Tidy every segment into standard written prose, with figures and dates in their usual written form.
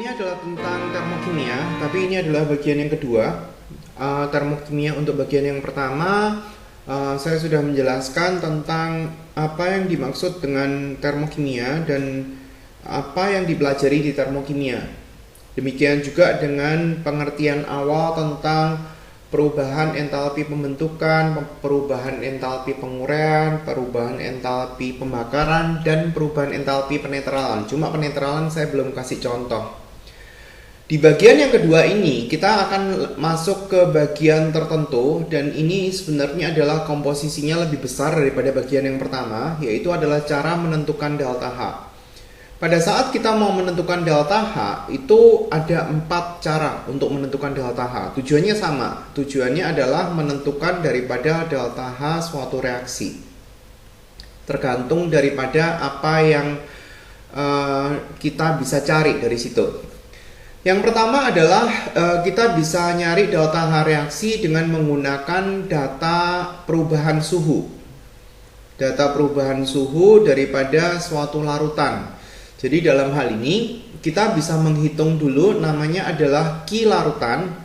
ini adalah tentang termokimia, tapi ini adalah bagian yang kedua. Termokimia untuk bagian yang pertama, saya sudah menjelaskan tentang apa yang dimaksud dengan termokimia dan apa yang dipelajari di termokimia. Demikian juga dengan pengertian awal tentang perubahan entalpi pembentukan, perubahan entalpi penguraian, perubahan entalpi pembakaran, dan perubahan entalpi penetralan. Cuma penetralan saya belum kasih contoh. Di bagian yang kedua ini kita akan masuk ke bagian tertentu, dan ini sebenarnya adalah komposisinya lebih besar daripada bagian yang pertama, yaitu adalah cara menentukan delta H. Pada saat kita mau menentukan delta H, itu ada 4 cara untuk menentukan delta H. Tujuannya sama. Tujuannya adalah menentukan daripada delta H suatu reaksi. Tergantung daripada apa yang kita bisa cari dari situ. Yang pertama adalah kita bisa nyari delta H reaksi dengan menggunakan data perubahan suhu. Data perubahan suhu daripada suatu larutan. Jadi dalam hal ini kita bisa menghitung dulu, namanya adalah Q larutan.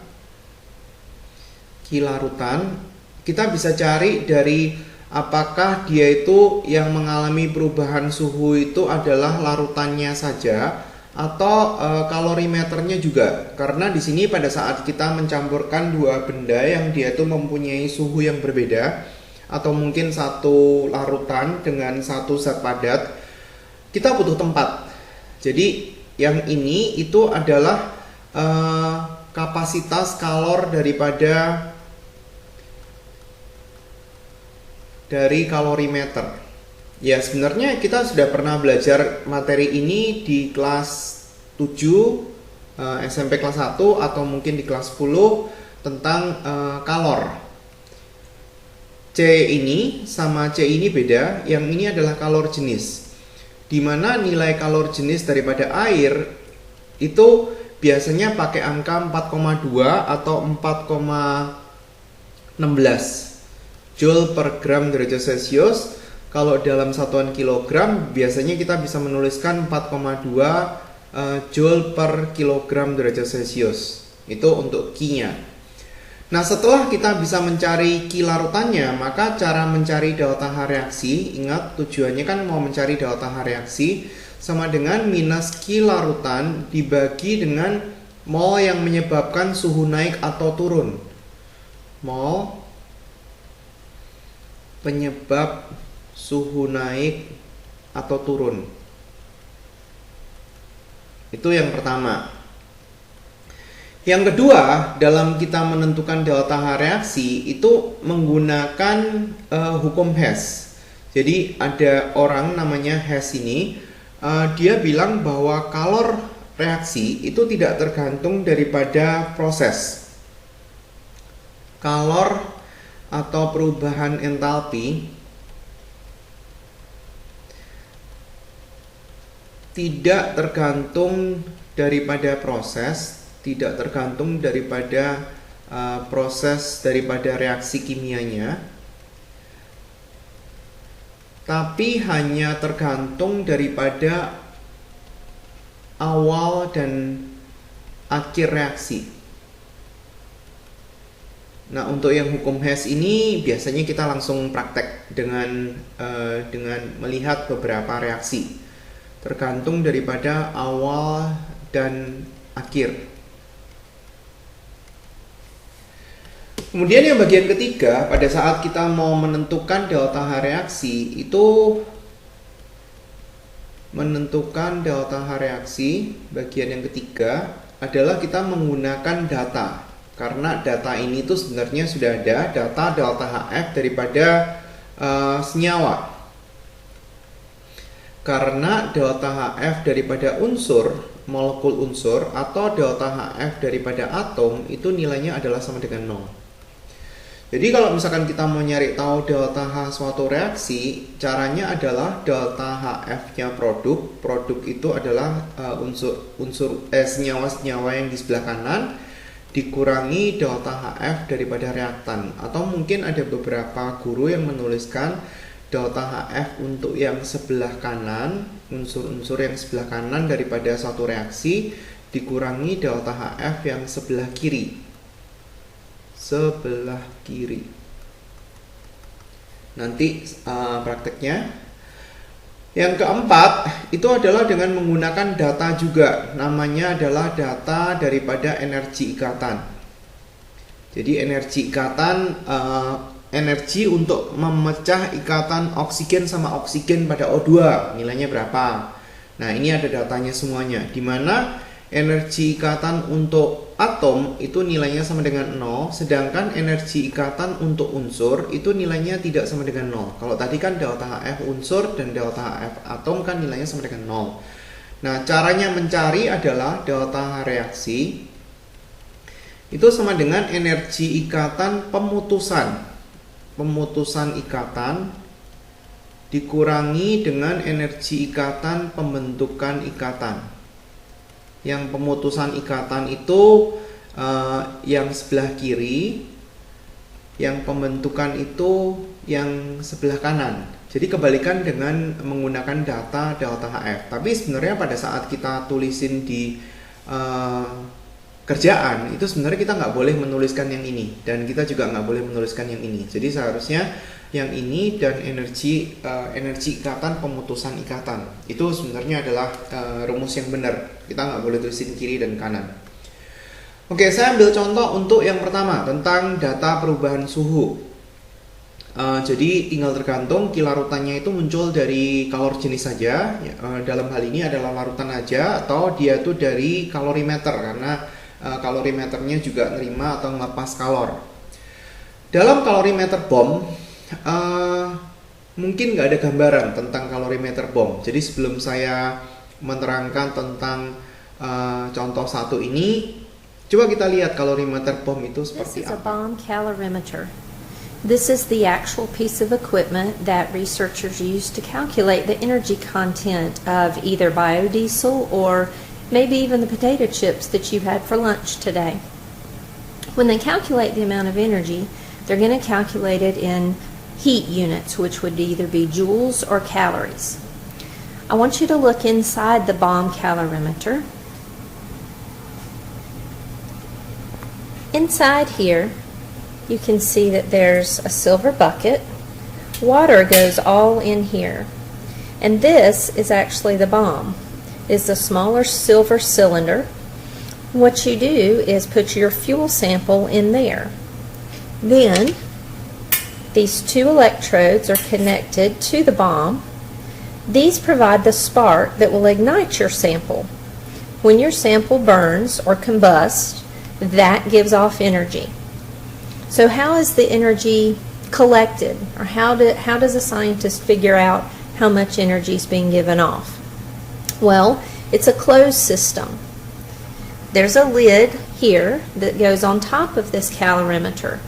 Q larutan kita bisa cari dari apakah dia itu yang mengalami perubahan suhu itu adalah larutannya saja atau kalorimeternya juga. Karena di sini pada saat kita mencampurkan dua benda yang dia itu mempunyai suhu yang berbeda, atau mungkin satu larutan dengan satu zat padat, kita butuh tempat. Jadi yang ini itu adalah kapasitas kalor dari kalorimeter. Ya, sebenarnya kita sudah pernah belajar materi ini di kelas 7 SMP kelas 1 atau mungkin di kelas 10 tentang kalor. C ini sama C ini beda, yang ini adalah kalor jenis. Di mana nilai kalor jenis daripada air itu biasanya pakai angka 4,2 atau 4,16 Joule per gram derajat Celcius. Kalau dalam satuan kilogram biasanya kita bisa menuliskan 4,2 Joule per kilogram derajat Celcius. Itu untuk Q-nya. Nah, setelah kita bisa mencari Q larutannya, maka cara mencari delta H reaksi, ingat tujuannya kan mau mencari delta H reaksi, sama dengan minus Q larutan dibagi dengan mol yang menyebabkan suhu naik atau turun. Mol penyebab suhu naik atau turun. Itu yang pertama. Yang kedua, dalam kita menentukan delta H reaksi itu menggunakan hukum Hess. Jadi ada orang namanya Hess ini, dia bilang bahwa kalor reaksi itu tidak tergantung daripada proses. Kalor atau perubahan entalpi tidak tergantung daripada proses, tidak tergantung daripada proses daripada reaksi kimianya, tapi hanya tergantung daripada awal dan akhir reaksi. Nah, untuk yang hukum Hess ini biasanya kita langsung praktek dengan melihat beberapa reaksi, tergantung daripada awal dan akhir. Kemudian yang bagian ketiga, pada saat kita mau menentukan delta H reaksi, itu menentukan delta H reaksi, bagian yang ketiga adalah kita menggunakan data. Karena data ini tuh sebenarnya sudah ada data delta HF daripada senyawa. Karena delta HF daripada unsur, molekul unsur, atau delta HF daripada atom itu nilainya adalah sama dengan 0. Jadi kalau misalkan kita mau nyari tahu delta H suatu reaksi, caranya adalah delta HF-nya produk itu adalah senyawa-senyawa yang di sebelah kanan dikurangi delta HF daripada reaktan. Atau mungkin ada beberapa guru yang menuliskan delta HF untuk yang sebelah kanan, unsur-unsur yang sebelah kanan daripada suatu reaksi dikurangi delta HF yang sebelah kiri. Sebelah kiri. Nanti prakteknya. Yang keempat itu adalah dengan menggunakan data juga. Namanya adalah data daripada energi ikatan. Jadi energi ikatan, energi untuk memecah ikatan oksigen sama oksigen pada O2, nilainya berapa. Nah, ini ada datanya semuanya, di mana energi ikatan untuk atom itu nilainya sama dengan 0, sedangkan energi ikatan untuk unsur itu nilainya tidak sama dengan 0. Kalau tadi kan delta HF unsur dan delta HF atom kan nilainya sama dengan 0. Nah, caranya mencari adalah delta H reaksi itu sama dengan energi ikatan pemutusan. Pemutusan ikatan dikurangi dengan energi ikatan pembentukan ikatan. Yang pemutusan ikatan itu yang sebelah kiri, yang pembentukan itu yang sebelah kanan. Jadi kebalikan dengan menggunakan data delta HF. Tapi sebenarnya pada saat kita tulisin di kerjaan itu sebenarnya kita nggak boleh menuliskan yang ini, dan kita juga nggak boleh menuliskan yang ini. Jadi seharusnya yang ini dan energi ikatan pemutusan ikatan itu sebenarnya adalah rumus yang benar. Kita nggak boleh tulisin kiri dan kanan. Oke, saya ambil contoh untuk yang pertama tentang data perubahan suhu. Jadi tinggal tergantung kilarutannya itu muncul dari kalor jenis saja. Dalam hal ini adalah larutan aja, atau dia itu dari kalorimeter, karena kalorimeternya juga nerima atau ngelepas kalor. Dalam kalorimeter bom mungkin nggak ada gambaran tentang kalorimeter bom. Jadi sebelum saya menerangkan tentang contoh satu ini, coba kita lihat kalorimeter bom itu seperti This is a apa. bomb calorimeter. This is the actual piece of equipment that researchers use to calculate the energy content of either biodiesel or maybe even the potato chips that you had for lunch today. When they calculate the amount of energy, they're going to calculate it in heat units, which would either be joules or calories. I want you to look inside the bomb calorimeter. Inside here, you can see that there's a silver bucket. Water goes all in here. And this is actually the bomb. Is a smaller silver cylinder. What you do is put your fuel sample in there. Then these two electrodes are connected to the bomb. These provide the spark that will ignite your sample. When your sample burns or combusts, that gives off energy. So how is the energy collected, or how does a scientist figure out how much energy is being given off? Well, it's a closed system. There's a lid here that goes on top of this calorimeter.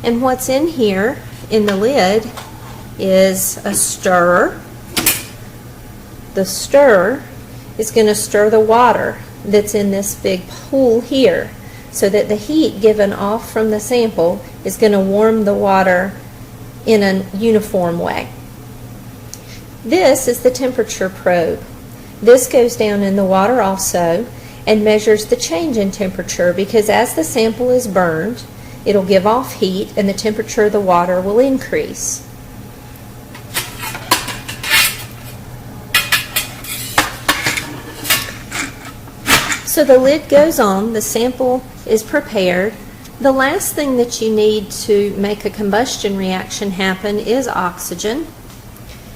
And what's in here in the lid is a stirrer. The stirrer is going to stir the water that's in this big pool here, so that the heat given off from the sample is going to warm the water in a uniform way. This is the temperature probe. This goes down in the water also and measures the change in temperature, because as the sample is burned, it'll give off heat and the temperature of the water will increase. So the lid goes on, the sample is prepared. The last thing that you need to make a combustion reaction happen is oxygen.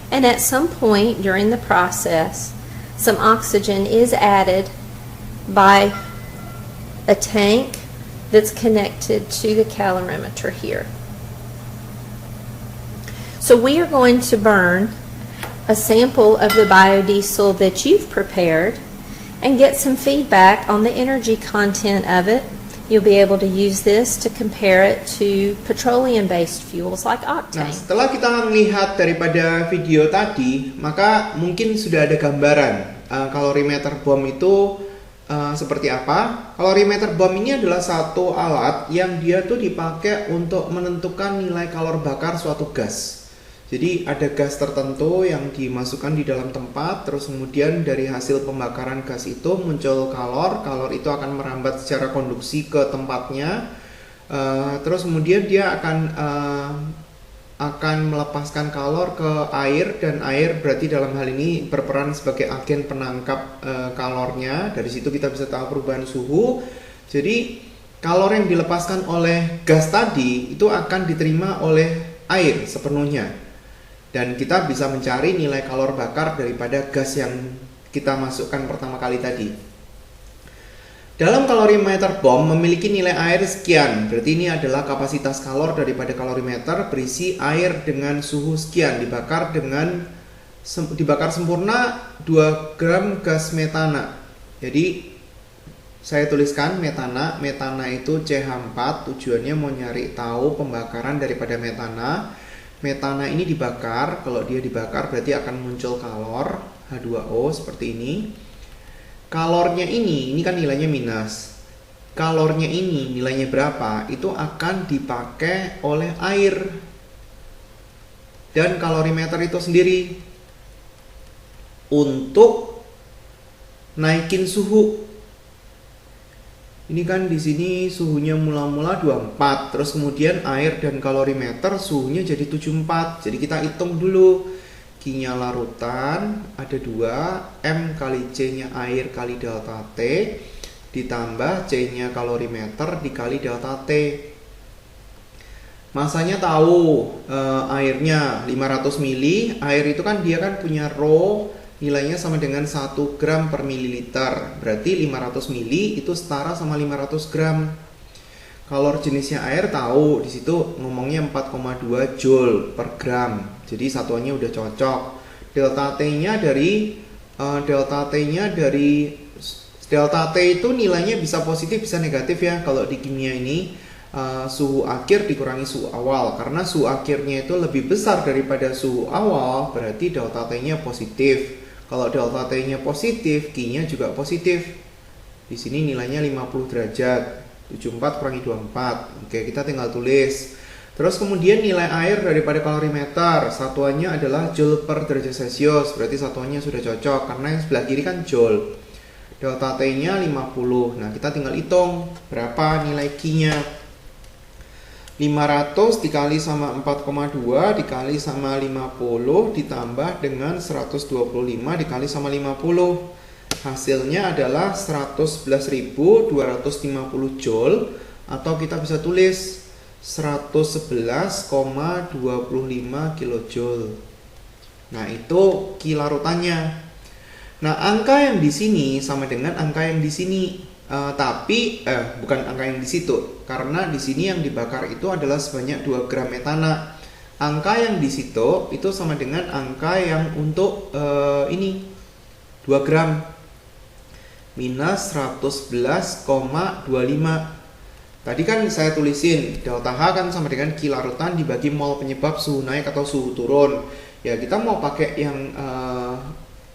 And at some point during the process, some oxygen is added by a tank that's connected to the calorimeter here. So we are going to burn a sample of the biodiesel that you've prepared and get some feedback on the energy content of it. You'll be able to use this to compare it to petroleum-based fuels like Nah, octane. setelah kita melihat daripada video tadi, maka mungkin sudah ada gambaran kalorimeter bom itu seperti apa. Kalorimeter bom ini adalah satu alat yang dia tuh dipakai untuk menentukan nilai kalor bakar suatu gas. Jadi ada gas tertentu yang dimasukkan di dalam tempat, terus kemudian dari hasil pembakaran gas itu muncul kalor. Kalor itu akan merambat secara konduksi ke tempatnya. Terus kemudian dia akan melepaskan kalor ke air, dan air berarti dalam hal ini berperan sebagai agen penangkap kalornya. Dari situ kita bisa tahu perubahan suhu. Jadi kalor yang dilepaskan oleh gas tadi itu akan diterima oleh air sepenuhnya. Dan kita bisa mencari nilai kalor bakar daripada gas yang kita masukkan pertama kali tadi. Dalam kalorimeter bom memiliki nilai air sekian. Berarti ini adalah kapasitas kalor daripada kalorimeter berisi air dengan suhu sekian. Dibakar sempurna 2 gram gas metana. Jadi saya tuliskan metana. Metana itu CH4. Tujuannya mau nyari tahu pembakaran daripada metana. Metana ini dibakar, kalau dia dibakar berarti akan muncul kalor H2O seperti ini. Kalornya ini kan nilainya minus. Kalornya ini nilainya berapa? Itu akan dipakai oleh air. Dan kalorimeter itu sendiri untuk naikin suhu. Ini kan di sini suhunya mula-mula 24, terus kemudian air dan kalorimeter suhunya jadi 74. Jadi kita hitung dulu. Q-nya larutan ada 2, M kali C-nya air kali delta T, ditambah C-nya kalorimeter dikali delta T. Masanya tahu, airnya 500 mili. Air itu kan dia kan punya rho, nilainya sama dengan 1 gram per mililiter. Berarti 500 mili itu setara sama 500 gram. Kalor jenisnya air tahu, di situ ngomongnya 4,2 joule per gram. Jadi satuannya udah cocok. Delta T itu nilainya bisa positif bisa negatif ya. Kalau di kimia ini suhu akhir dikurangi suhu awal. Karena suhu akhirnya itu lebih besar daripada suhu awal, berarti delta T-nya positif. Kalau delta T-nya positif, Q-nya juga positif. Di sini nilainya 50 derajat. 74 kurangi 24. Oke, kita tinggal tulis. Terus kemudian nilai air daripada kalorimeter. Satuannya adalah joule per derajat Celcius. Berarti satuannya sudah cocok karena yang sebelah kiri kan joule. Delta T-nya 50. Nah, kita tinggal hitung berapa nilai Q-nya. 500 dikali sama 4,2 dikali sama 50 ditambah dengan 125 dikali sama 50. Hasilnya adalah 111.250 joule, atau kita bisa tulis 111,25 kilojoule. Nah, itu Q larutannya. Nah, angka yang di sini sama dengan angka yang di sini. Tapi bukan angka yang di situ, karena di sini yang dibakar itu adalah sebanyak 2 gram metana. Angka yang di situ itu sama dengan angka yang untuk ini 2 gram minus 111,25. Tadi kan saya tulisin delta H kan sama dengan Q larutan dibagi mol penyebab suhu naik atau suhu turun. Ya, kita mau pakai yang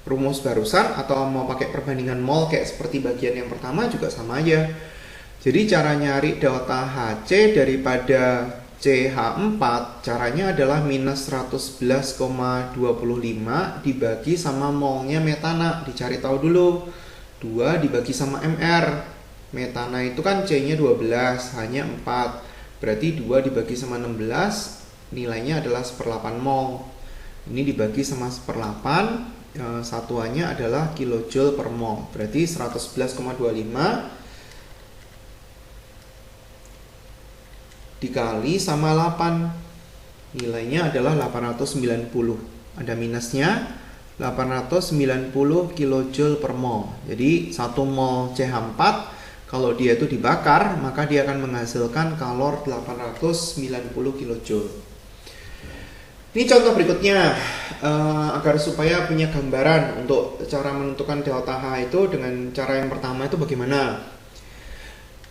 rumus barusan atau mau pakai perbandingan mol kayak seperti bagian yang pertama juga sama aja. Jadi cara nyari delta HC daripada CH4 caranya adalah minus 111,25 dibagi sama molnya metana. Dicari tahu dulu. 2 dibagi sama MR. Metana itu kan C-nya 12, hanya 4. Berarti 2 dibagi sama 16 nilainya adalah 1/8 mol. Ini dibagi sama 1/8. Satuannya adalah kilojoule per mol. Berarti 111,25 dikali sama 8. Nilainya adalah 890. Ada minusnya, 890 kilojoule per mol. Jadi 1 mol CH4 kalau dia itu dibakar, maka dia akan menghasilkan kalor 890 kilojoule. Ini contoh berikutnya, agar supaya punya gambaran untuk cara menentukan delta H itu dengan cara yang pertama itu bagaimana.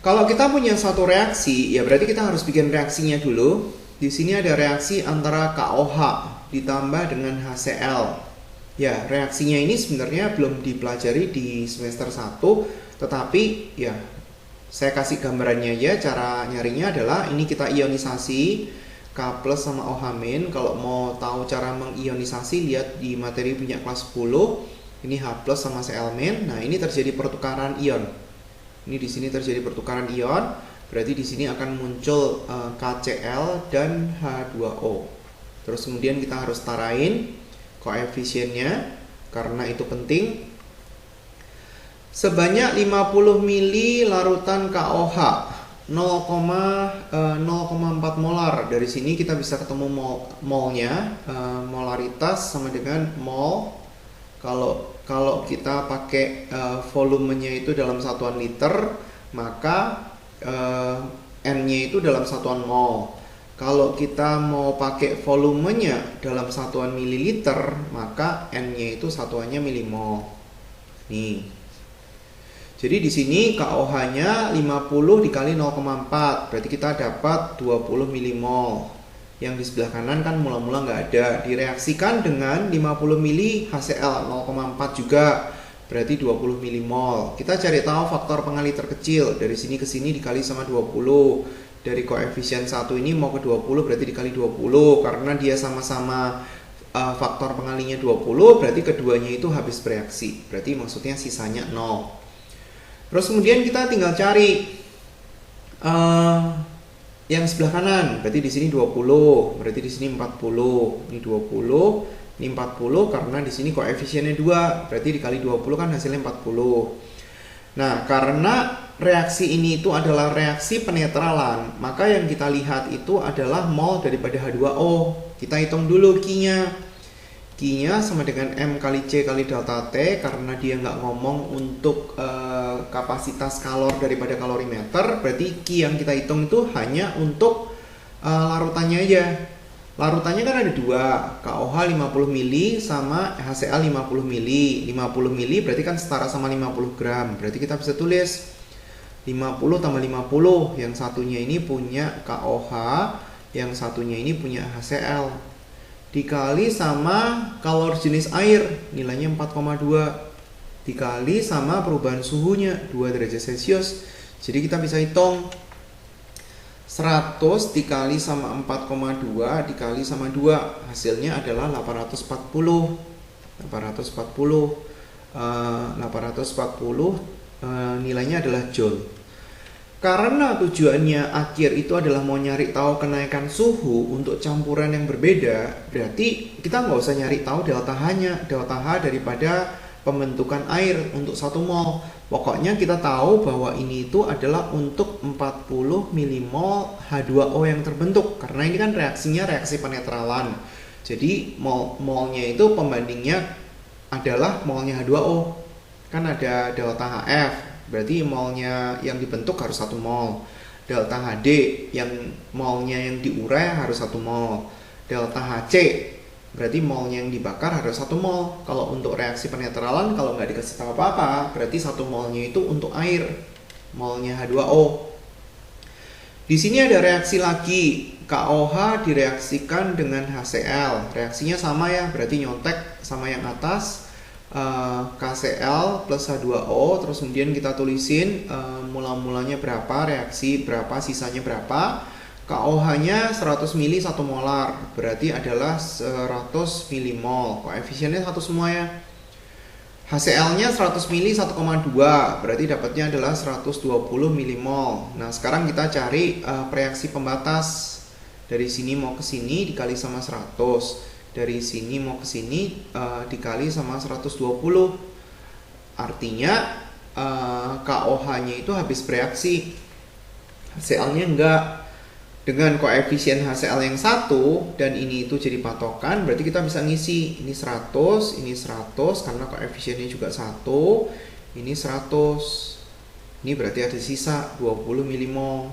Kalau kita punya satu reaksi, ya berarti kita harus bikin reaksinya dulu. Di sini ada reaksi antara KOH ditambah dengan HCl. Ya, reaksinya ini sebenarnya belum dipelajari di semester 1, tetapi ya saya kasih gambarannya aja. Cara nyarinya adalah ini kita ionisasi. K plus sama OH min. Kalau mau tahu cara mengionisasi, lihat di materi punya kelas 10. Ini H plus sama Cl min. Nah, ini terjadi pertukaran ion. Ini di sini terjadi pertukaran ion. Berarti di sini akan muncul KCl dan H2O. Terus kemudian kita harus tarain koefisiennya karena itu penting. Sebanyak 50 mili larutan KOH 0,4 molar. Dari sini kita bisa ketemu molnya. Molaritas sama dengan mol. Kalau kita pakai volumenya itu dalam satuan liter, maka N-nya itu dalam satuan mol. Kalau kita mau pakai volumenya dalam satuan mililiter, maka N-nya itu satuannya milimol. Nih. Jadi di sini KOH-nya 50 dikali 0,4, berarti kita dapat 20 milimol. Yang di sebelah kanan kan mula-mula nggak ada. Direaksikan dengan 50 mili HCl 0,4 juga, berarti 20 milimol. Kita cari tahu faktor pengali terkecil. Dari sini ke sini dikali sama 20. Dari koefisien 1 ini mau ke 20 berarti dikali 20. Karena dia sama-sama faktor pengalinya 20, berarti keduanya itu habis bereaksi. Berarti maksudnya sisanya 0. Terus kemudian kita tinggal cari yang sebelah kanan. Berarti di sini 20, berarti di sini 40. Ini 20, ini 40 karena di sini koefisiennya 2, berarti dikali 20 kan hasilnya 40. Nah, karena reaksi ini itu adalah reaksi penetralan, maka yang kita lihat itu adalah mol daripada H2O. Kita hitung dulu Q-nya. Q-nya sama dengan M kali C kali delta T, karena dia nggak ngomong untuk kapasitas kalor daripada kalorimeter, berarti Q yang kita hitung itu hanya untuk larutannya aja. Larutannya kan ada dua, KOH 50 mili sama HCl 50 mili. 50 mili berarti kan setara sama 50 gram. Berarti kita bisa tulis 50 tambah 50. Yang satunya ini punya KOH, yang satunya ini punya HCl. Dikali sama kalor jenis air, nilainya 4,2. Dikali sama perubahan suhunya 2 derajat Celcius. Jadi kita bisa hitung 100 dikali sama 4,2 dikali sama 2, hasilnya adalah 840. 840 nilainya adalah joule. Karena tujuannya akhir itu adalah mau nyari tahu kenaikan suhu untuk campuran yang berbeda, berarti kita nggak usah nyari tahu delta H-nya, delta H daripada pembentukan air untuk 1 mol. Pokoknya kita tahu bahwa ini itu adalah untuk 40 milimol H2O yang terbentuk. Karena ini kan reaksinya reaksi penetralan. Jadi molnya itu pembandingnya adalah molnya H2O. Kan ada delta HF, berarti molnya yang dibentuk harus 1 mol. Delta HD yang molnya yang diurai harus 1 mol. Delta HC berarti molnya yang dibakar harus 1 mol. Kalau untuk reaksi penetralan, kalau nggak dikasih tahu apa-apa, berarti 1 molnya itu untuk air, molnya H2O. Di sini ada reaksi lagi, KOH direaksikan dengan HCl. Reaksinya sama ya, berarti nyontek sama yang atas, KCl plus H2O. Terus kemudian kita tulisin mula-mulanya berapa, reaksi berapa, sisanya berapa. KOH-nya 100 mili 1 molar, berarti adalah 100 milimol. Koefisiennya 1 semua ya. HCl-nya 100 mili 1,2, berarti dapatnya adalah 120 milimol. Nah, sekarang kita cari reaksi pembatas. Dari sini mau ke sini dikali sama 100. Dari sini mau ke sini dikali sama 120. Artinya KOH-nya itu habis bereaksi. HCl-nya enggak. Dengan koefisien HCl yang 1 dan ini itu jadi patokan, berarti kita bisa ngisi ini 100, ini 100 karena koefisiennya juga 1, ini 100. Ini berarti ada sisa 20 milimol.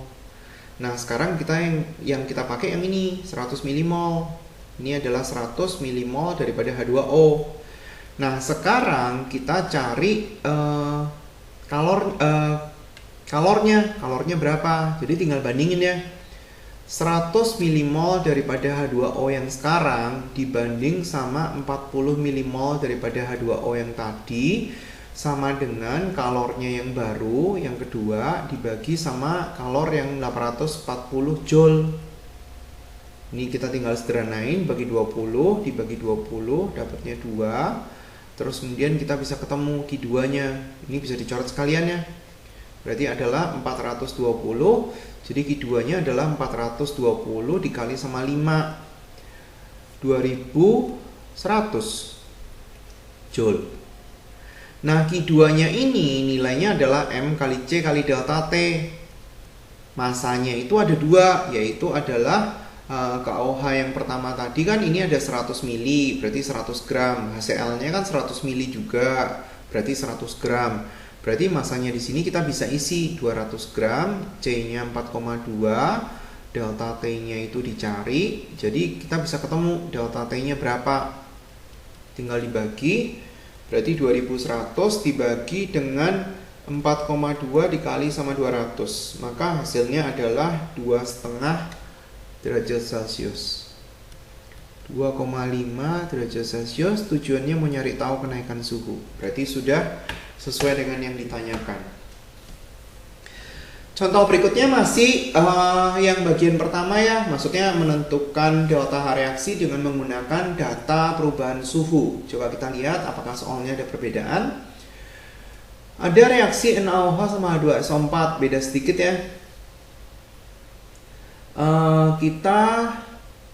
Nah, sekarang kita yang kita pakai yang ini 100 milimol. Ini adalah 100 milimol daripada H2O. Nah, sekarang kita cari kalornya berapa. Jadi tinggal bandingin ya. 100 milimol daripada H2O yang sekarang dibanding sama 40 milimol daripada H2O yang tadi sama dengan kalornya yang baru, yang kedua dibagi sama kalor yang 840 joule. Ini kita tinggal sederhanain, bagi 20, dibagi 20, dapatnya 2. Terus kemudian kita bisa ketemu Q2-nya. Ini bisa dicoret sekalian ya. Berarti adalah 420. Jadi Q2-nya adalah 420 dikali sama 5. 2100 Joule. Nah, Q2-nya ini nilainya adalah M kali C kali delta T. Masanya itu ada 2, yaitu adalah KOH yang pertama tadi kan ini ada 100 mili, berarti 100 gram. HCl-nya kan 100 mili juga, berarti 100 gram. Berarti masanya di sini kita bisa isi 200 gram, C-nya 4,2, delta T-nya itu dicari. Jadi kita bisa ketemu delta T-nya berapa. Tinggal dibagi, berarti 2100 dibagi dengan 4,2 dikali sama 200. Maka hasilnya adalah 2,5 derajat Celcius. 2,5 derajat Celcius. Tujuannya mau nyari tahu kenaikan suhu. Berarti sudah sesuai dengan yang ditanyakan. Contoh berikutnya masih yang bagian pertama ya, maksudnya menentukan delta H reaksi dengan menggunakan data perubahan suhu. Coba kita lihat apakah soalnya ada perbedaan. Ada reaksi NaOH sama H2SO4, beda sedikit ya. Kita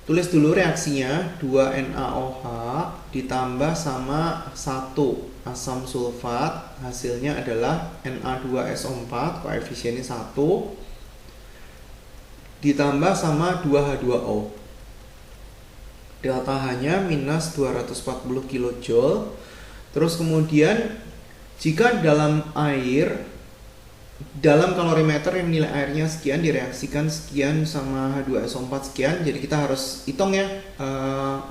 tulis dulu reaksinya, 2 NaOH ditambah sama 1 asam sulfat, hasilnya adalah Na2SO4, koefisiennya 1, ditambah sama 2H2O. Delta H-nya minus 240 kJ. Terus kemudian jika dalam air, dalam kalorimeter yang nilai airnya sekian direaksikan sekian sama H2SO4 sekian, jadi kita harus hitung ya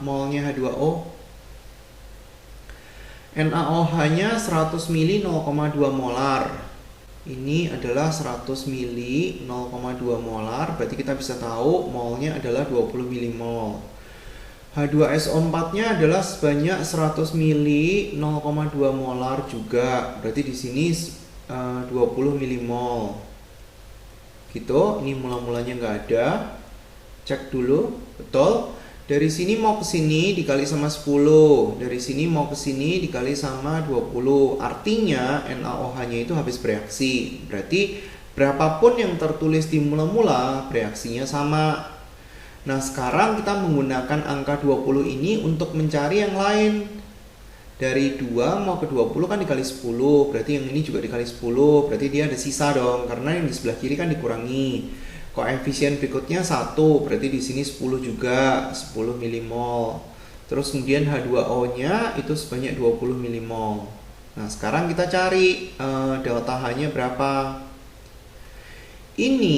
molnya H2O. NaOH-nya 100 mili 0,2 molar. Ini adalah 100 mili 0,2 molar, berarti kita bisa tahu molnya adalah 20 milimol. H2SO4-nya adalah sebanyak 100 mili 0,2 molar juga, berarti di sini 20 milimol. Gitu, ini mula-mulanya nggak ada. Cek dulu, betul. Dari sini mau ke sini dikali sama 10, dari sini mau ke sini dikali sama 20. Artinya NaOH-nya itu habis bereaksi. Berarti berapapun yang tertulis di mula-mula, bereaksinya sama. Nah, sekarang kita menggunakan angka 20 ini untuk mencari yang lain. Dari 2 mau ke 20 kan dikali 10, berarti yang ini juga dikali 10, berarti dia ada sisa dong, karena yang di sebelah kiri kan dikurangi. Koefisien berikutnya 1, berarti di sini 10 juga, 10 milimol. Terus kemudian H2O-nya itu sebanyak 20 milimol. Nah, sekarang kita cari delta H-nya berapa. Ini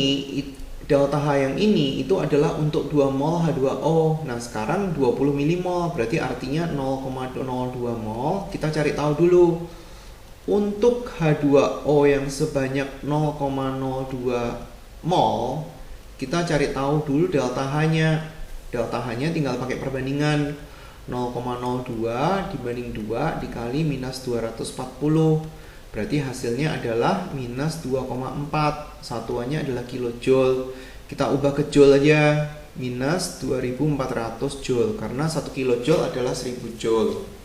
delta H yang ini itu adalah untuk 2 mol H2O. Nah, sekarang 20 milimol, berarti artinya 0,02 mol. Kita cari tahu dulu. Untuk H2O yang sebanyak 0,02 mol, kita cari tahu dulu delta H-nya. Delta H-nya tinggal pakai perbandingan 0,02 dibanding 2 dikali minus 240. Berarti hasilnya adalah minus 2,4. Satuannya adalah kilojoule. Kita ubah ke joule aja, minus 2400 joule, karena 1 kilojoule adalah 1000 joule.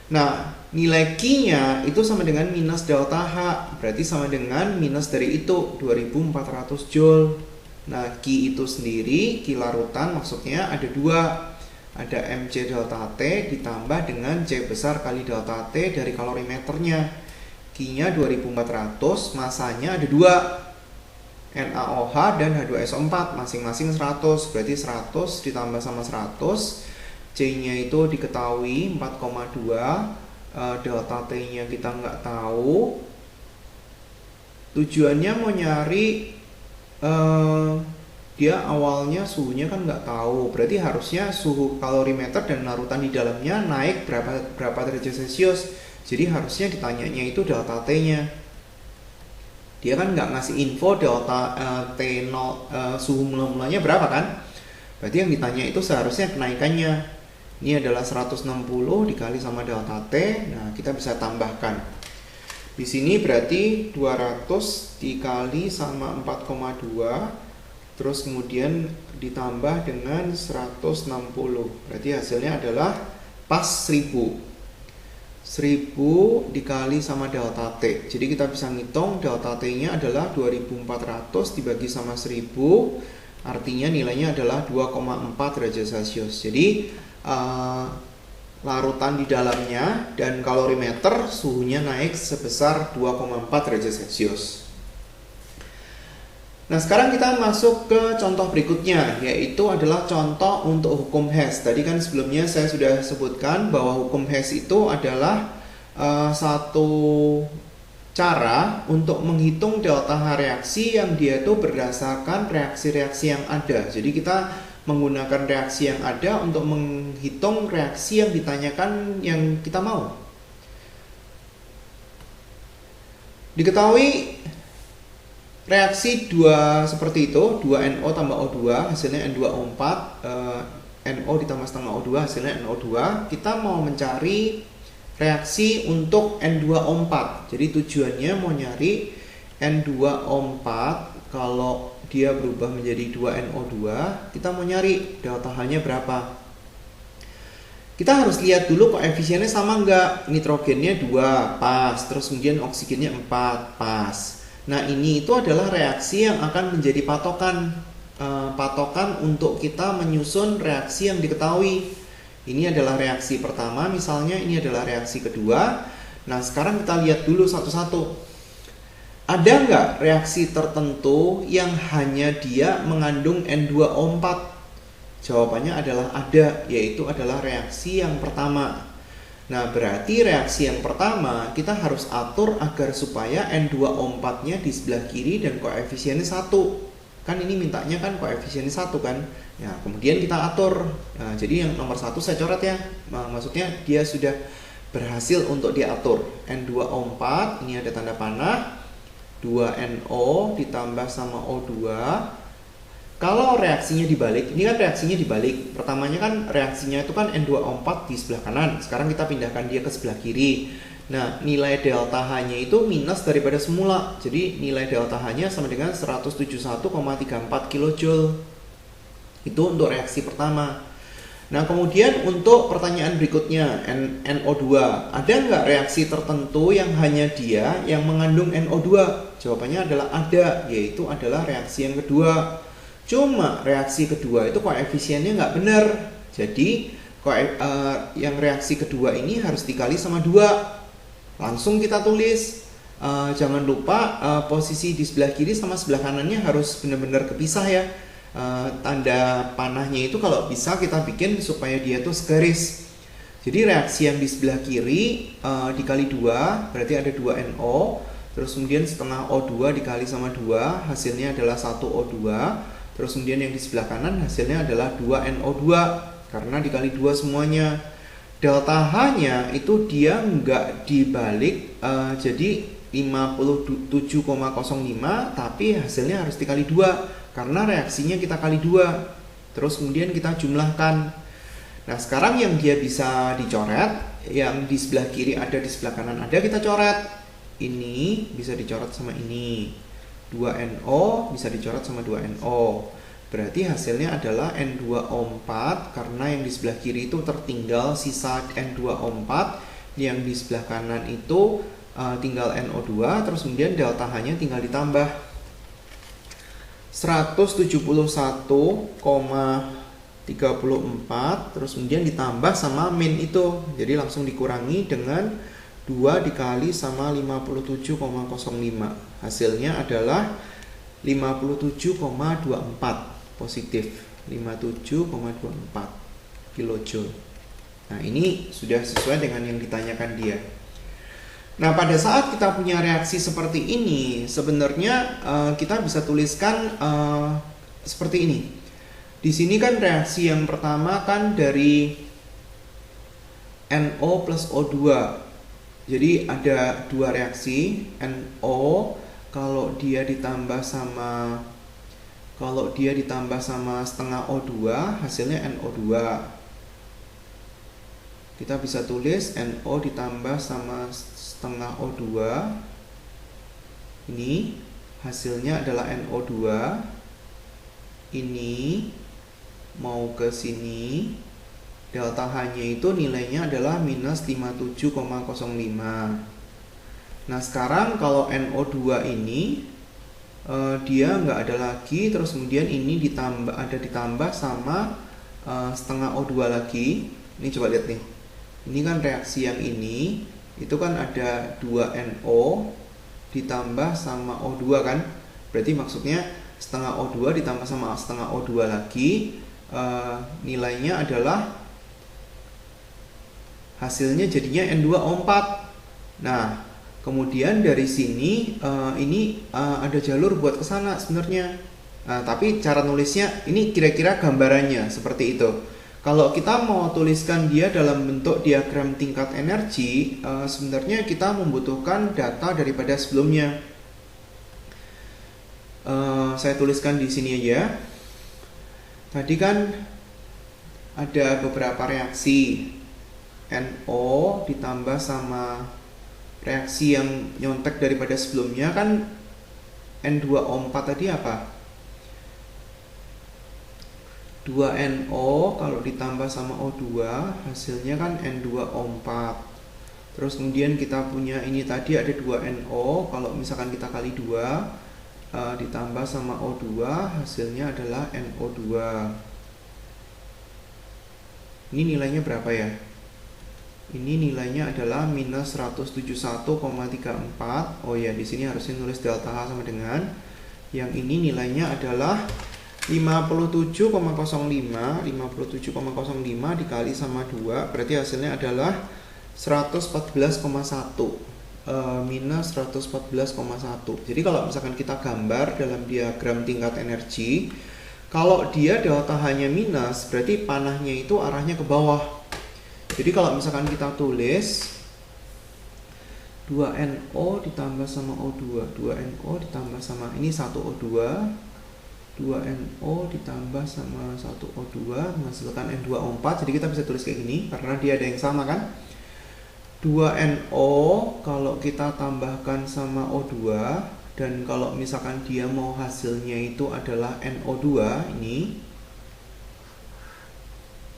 Nah, nilai Q-nya itu sama dengan minus delta H, berarti sama dengan minus dari itu, 2400 joule. Nah, Q itu sendiri, Q larutan maksudnya ada 2. Ada Mc delta T ditambah dengan C besar kali delta T dari kalorimeternya. Q-nya 2400, masanya ada 2. NaOH dan H2SO4 masing-masing 100, berarti 100 ditambah sama 100. C-nya itu diketahui 4,2, delta T-nya kita nggak tahu. Tujuannya mau nyari dia awalnya suhunya kan nggak tahu, berarti harusnya suhu kalorimeter dan larutan di dalamnya naik berapa derajat Celcius. Jadi harusnya ditanyanya itu delta T-nya. Dia kan nggak ngasih info delta T0 suhu mula-mulanya berapa kan? Berarti yang ditanya itu seharusnya kenaikannya. Ini adalah 160 dikali sama delta T. Nah, kita bisa tambahkan. Di sini berarti 200 dikali sama 4,2 terus kemudian ditambah dengan 160. Berarti hasilnya adalah pas 1000. 1000 dikali sama delta T. Jadi kita bisa ngitung delta T-nya adalah 2400 dibagi sama 1000. Artinya nilainya adalah 2,4 derajat Celcius. Jadi larutan di dalamnya dan kalorimeter suhunya naik sebesar 2,4 derajat Celcius. Nah, sekarang kita masuk ke contoh berikutnya, yaitu adalah contoh untuk hukum Hess. Tadi kan sebelumnya saya sudah sebutkan bahwa hukum Hess itu adalah satu cara untuk menghitung delta H reaksi yang dia itu berdasarkan reaksi-reaksi yang ada. Jadi kita menggunakan reaksi yang ada untuk menghitung reaksi yang ditanyakan yang kita mau. Diketahui reaksi dua seperti itu, 2NO tambah O2 hasilnya N2O4, NO ditambah setengah O2 hasilnya NO2. Kita mau mencari reaksi untuk N2O4. Jadi tujuannya mau nyari N2O4 kalau dia berubah menjadi 2NO2, kita mau nyari delta H-nya berapa. Kita harus lihat dulu koefisiennya sama enggak. Nitrogennya 2, pas. Terus kemudian oksigennya 4, pas. Nah, ini itu adalah reaksi yang akan menjadi patokan untuk kita menyusun reaksi yang diketahui. Ini adalah reaksi pertama, misalnya ini adalah reaksi kedua. Nah, sekarang kita lihat dulu satu-satu. Ada nggak reaksi tertentu yang hanya dia mengandung N2O4? Jawabannya adalah ada, yaitu adalah reaksi yang pertama. Nah, berarti reaksi yang pertama kita harus atur agar supaya N2O4-nya di sebelah kiri dan koefisiennya 1. Kan ini mintanya kan koefisiennya 1 kan. Ya, kemudian kita atur. Nah, jadi yang nomor 1 saya coret ya. Nah, maksudnya dia sudah berhasil untuk diatur. N2O4, ini ada tanda panah. 2NO ditambah sama O2. Kalau reaksinya dibalik, ini kan reaksinya dibalik. Pertamanya kan reaksinya itu kan N2O4 di sebelah kanan. Sekarang kita pindahkan dia ke sebelah kiri. Nah, nilai delta H-nya itu minus daripada semula. Jadi nilai delta H-nya sama dengan 171,34 kJ. Itu untuk reaksi pertama. Nah, kemudian untuk pertanyaan berikutnya, NO2. Ada nggak reaksi tertentu yang hanya dia yang mengandung NO2? Jawabannya adalah ada, yaitu adalah reaksi yang kedua. Cuma reaksi kedua itu koefisiennya nggak benar. Jadi yang reaksi kedua ini harus dikali sama 2. Langsung kita tulis. Jangan lupa posisi di sebelah kiri sama sebelah kanannya harus benar-benar kepisah ya. Tanda panahnya itu kalau bisa kita bikin supaya dia tuh segaris. Jadi reaksi yang di sebelah kiri dikali 2 berarti ada 2NO. Terus kemudian setengah O2 dikali sama 2 hasilnya adalah 1O2. Terus kemudian yang di sebelah kanan hasilnya adalah 2NO2 karena dikali 2 semuanya. Delta H-nya itu dia nggak dibalik jadi 57,05 tapi hasilnya harus dikali 2 karena reaksinya kita kali 2. Terus kemudian kita jumlahkan. Nah, sekarang yang dia bisa dicoret, yang di sebelah kiri ada, di sebelah kanan ada, kita coret. Ini bisa dicoret sama ini. 2NO bisa dicoret sama 2NO. Berarti hasilnya adalah N2O4 karena yang di sebelah kiri itu tertinggal sisa N2O4, yang di sebelah kanan itu tinggal NO2, terus kemudian delta H-nya tinggal ditambah 171,34 terus kemudian ditambah sama min itu. Jadi langsung dikurangi dengan 2 dikali sama 57,05. Hasilnya adalah 57,24 positif. 57,24 kilojoule. Nah, ini sudah sesuai dengan yang ditanyakan dia. Nah, pada saat kita punya reaksi seperti ini, sebenarnya kita bisa tuliskan seperti ini. Di sini kan reaksi yang pertama kan dari NO plus O2. Jadi ada dua reaksi, NO kalau dia ditambah sama setengah O2 hasilnya NO2. Kita bisa tulis NO ditambah sama setengah O2. Ini hasilnya adalah NO2. ini mau ke sini, delta H-nya itu nilainya adalah minus 57,05. Nah sekarang kalau NO2 ini dia nggak ada lagi, terus kemudian ini ditambah sama setengah O2 lagi. Ini coba lihat nih, ini kan reaksi yang ini itu kan ada 2NO ditambah sama O2 kan, berarti maksudnya setengah O2 ditambah sama setengah O2 lagi, nilainya adalah hasilnya jadinya N2O4. Nah kemudian dari sini ini ada jalur buat ke sana sebenarnya. Tapi cara nulisnya ini kira-kira gambarannya seperti itu. Kalau kita mau tuliskan dia dalam bentuk diagram tingkat energi, sebenarnya kita membutuhkan data daripada sebelumnya. Saya tuliskan di sini aja. Tadi kan ada beberapa reaksi, NO ditambah sama reaksi yang nyontek daripada sebelumnya kan N2O4 tadi apa? 2NO kalau ditambah sama O2 hasilnya kan N2O4. Terus kemudian kita punya ini tadi ada 2NO, kalau misalkan kita kali 2 ditambah sama O2 hasilnya adalah NO2. Ini nilainya berapa ya? Ini nilainya adalah minus 171,34. Oh ya, di sini harusnya nulis delta H sama dengan yang ini nilainya adalah 57,05 dikali sama 2 berarti hasilnya adalah 114,1 minus 114,1. Jadi kalau misalkan kita gambar dalam diagram tingkat energi, kalau dia delta H-nya minus berarti panahnya itu arahnya ke bawah. Jadi kalau misalkan kita tulis 2NO ditambah sama O2, 2NO ditambah sama ini 1O2, 2NO ditambah sama 1O2 menghasilkan N2O4. Jadi kita bisa tulis kayak gini karena dia ada yang sama kan. 2NO kalau kita tambahkan sama O2, dan kalau misalkan dia mau hasilnya itu adalah NO2 ini,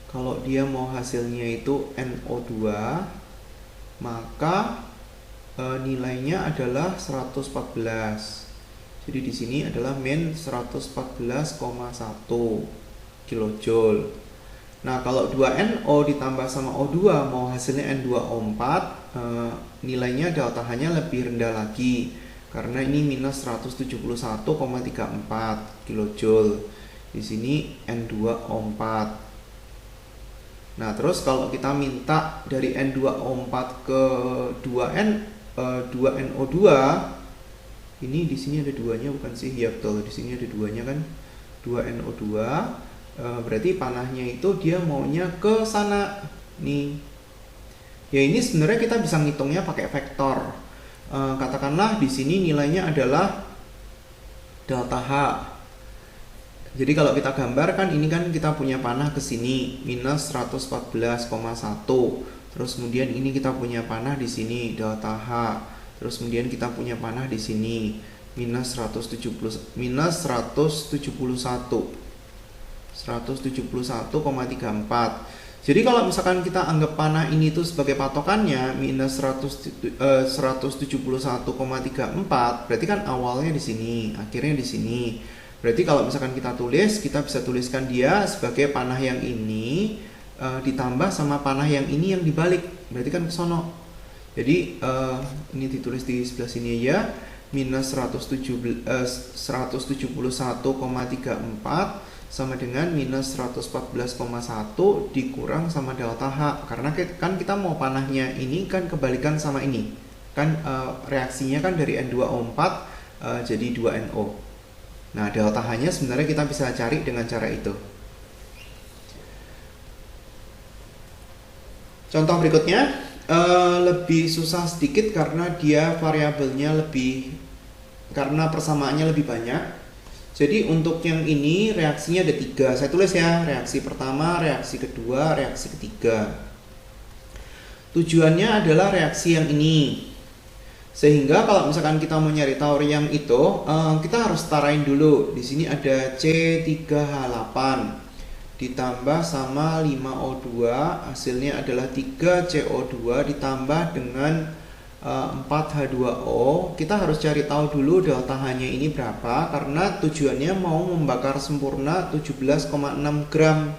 kalau dia mau hasilnya itu NO2 maka nilainya adalah 114. Jadi di sini adalah min 114,1 kilojoule. Nah, kalau 2NO ditambah sama O2 mau hasilnya N2O4, nilainya delta H-nya lebih rendah lagi karena ini minus 171,34 kilojoule. Di sini N2O4. Nah, terus kalau kita minta dari N2O4 ke 2NO2, ini di sini ada 2-nya bukan sih? Ya betul, di sini ada 2-nya kan. 2NO2 berarti panahnya itu dia maunya ke sana nih. Ya ini sebenarnya kita bisa ngitungnya pakai vektor. Katakanlah di sini nilainya adalah delta H. Jadi kalau kita gambarkan ini kan kita punya panah ke sini minus 114,1. Terus kemudian ini kita punya panah di sini delta H. Terus kemudian kita punya panah di sini minus 171. 171,34. Jadi kalau misalkan kita anggap panah ini tuh sebagai patokannya minus 171,34, berarti kan awalnya di sini, akhirnya di sini. Berarti kalau misalkan kita tulis, kita bisa tuliskan dia sebagai panah yang ini ditambah sama panah yang ini yang dibalik, berarti kan ke sono. Jadi ini ditulis di sebelah sini ya, minus 171,34 sama dengan minus 114,1 dikurang sama delta H. Karena kan kita mau panahnya ini kan kebalikan sama ini. Kan reaksinya kan dari N2O4 jadi 2NO. Nah, delta H-nya sebenarnya kita bisa cari dengan cara itu. Contoh berikutnya lebih susah sedikit karena dia variabelnya karena persamaannya lebih banyak. Jadi untuk yang ini reaksinya ada 3. Saya tulis ya, reaksi pertama, reaksi kedua, reaksi ketiga. Tujuannya adalah reaksi yang ini. Sehingga kalau misalkan kita mau nyari taurium itu, kita harus setarain dulu. Di sini ada C3H8 ditambah sama 5O2, hasilnya adalah 3CO2 ditambah dengan 4H2O. Kita harus cari tahu dulu delta H-nya ini berapa, karena tujuannya mau membakar sempurna 17,6 gram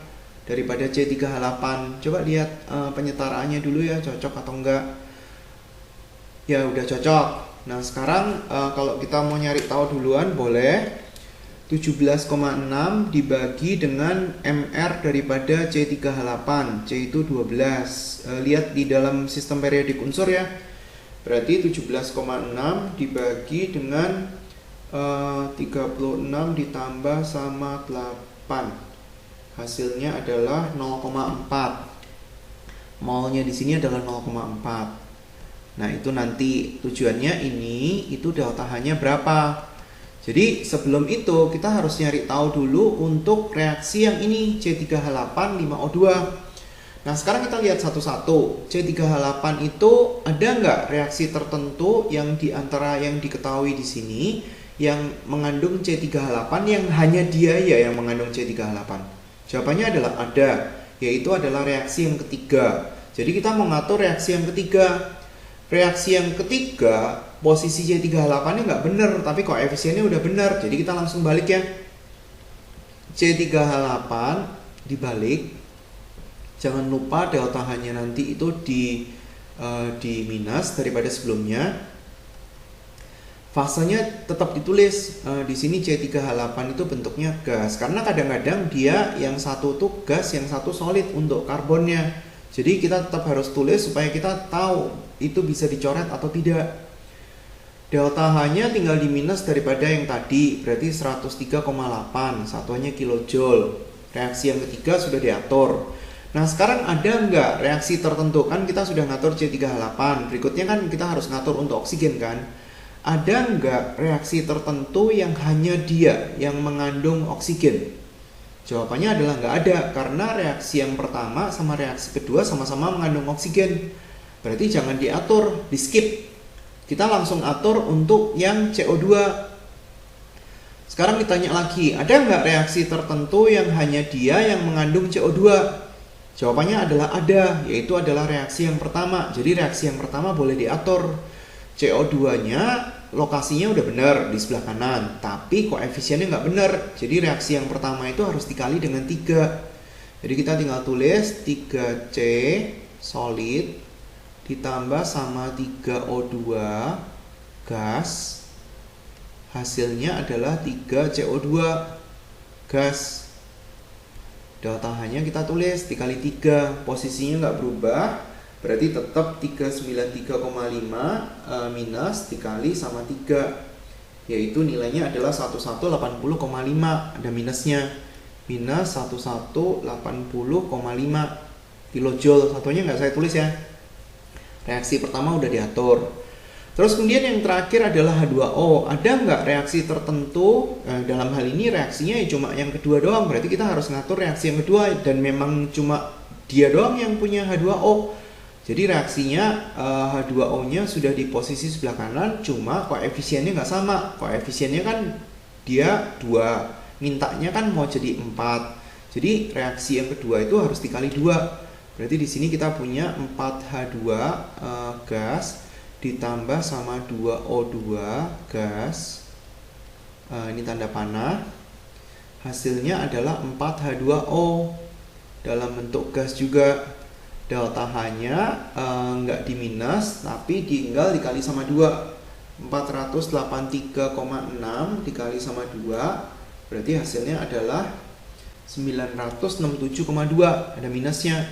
daripada C3H8. Coba lihat penyetaraannya dulu ya, cocok atau enggak. Ya udah cocok. Nah sekarang kalau kita mau nyari tahu duluan boleh 17,6 dibagi dengan MR daripada C3H8. C itu 12. Lihat di dalam sistem periodik unsur ya. Berarti 17,6 dibagi dengan 36 ditambah sama 8. Hasilnya adalah 0,4. Molnya di sini adalah 0,4. Nah itu nanti tujuannya ini itu delta H-nya berapa. Jadi sebelum itu kita harus nyari tahu dulu untuk reaksi yang ini C3H8 5O2. Nah sekarang kita lihat satu-satu. C3H8 itu ada nggak reaksi tertentu yang diantara yang diketahui di sini yang mengandung C3H8 yang hanya dia ya yang mengandung C3H8? Jawabannya adalah ada, yaitu adalah reaksi yang ketiga. Jadi kita mengatur reaksi yang ketiga. Reaksi yang ketiga, posisi C3H8-nya nggak benar, tapi koefisiennya udah benar. Jadi kita langsung balik ya. C3H8 dibalik. Jangan lupa delta H-nya nanti itu di minus daripada sebelumnya. Fasenya tetap ditulis. Di sini C3H8 itu bentuknya gas. Karena kadang-kadang dia yang satu tuh gas, yang satu solid untuk karbonnya. Jadi kita tetap harus tulis supaya kita tahu itu bisa dicoret atau tidak. Delta H-nya tinggal di minus daripada yang tadi, berarti 103,8, satuannya kilojoule. Reaksi yang ketiga sudah diatur. Nah sekarang ada nggak reaksi tertentu? Kan kita sudah ngatur C3H8, berikutnya kan kita harus ngatur untuk oksigen kan. Ada nggak reaksi tertentu yang hanya dia yang mengandung oksigen? Jawabannya adalah nggak ada, karena reaksi yang pertama sama reaksi kedua sama-sama mengandung oksigen. Berarti jangan diatur, di skip. Kita langsung atur untuk yang CO2. Sekarang ditanya lagi, ada nggak reaksi tertentu yang hanya dia yang mengandung CO2? Jawabannya adalah ada, yaitu adalah reaksi yang pertama. Jadi reaksi yang pertama boleh diatur. CO2-nya lokasinya udah benar di sebelah kanan, tapi koefisiennya nggak benar. Jadi reaksi yang pertama itu harus dikali dengan 3. Jadi kita tinggal tulis 3C solid ditambah sama 3O2 gas. Hasilnya adalah 3CO2 gas. Delta H-nya kita tulis dikali 3. Posisinya nggak berubah. Berarti tetap 393,5 minus dikali sama 3, yaitu nilainya adalah 1180,5, ada minusnya, minus 1180,5 kilojoule. Satunya nggak saya tulis ya. Reaksi pertama udah diatur. Terus kemudian yang terakhir adalah H2O. Ada nggak reaksi tertentu? Dalam hal ini reaksinya ya cuma yang kedua doang. Berarti kita harus ngatur reaksi yang kedua, dan memang cuma dia doang yang punya H2O. Jadi reaksinya H2O-nya sudah di posisi sebelah kanan, cuma koefisiennya nggak sama. Koefisiennya kan dia 2, mintanya kan mau jadi 4. Jadi reaksi yang kedua itu harus dikali 2. Berarti di sini kita punya 4H2 gas ditambah sama 2O2 gas. Ini tanda panah. Hasilnya adalah 4H2O dalam bentuk gas juga. Delta H-nya nggak di minus, tapi tinggal dikali sama 2. 483,6 dikali sama 2, berarti hasilnya adalah 967,2. Ada minusnya,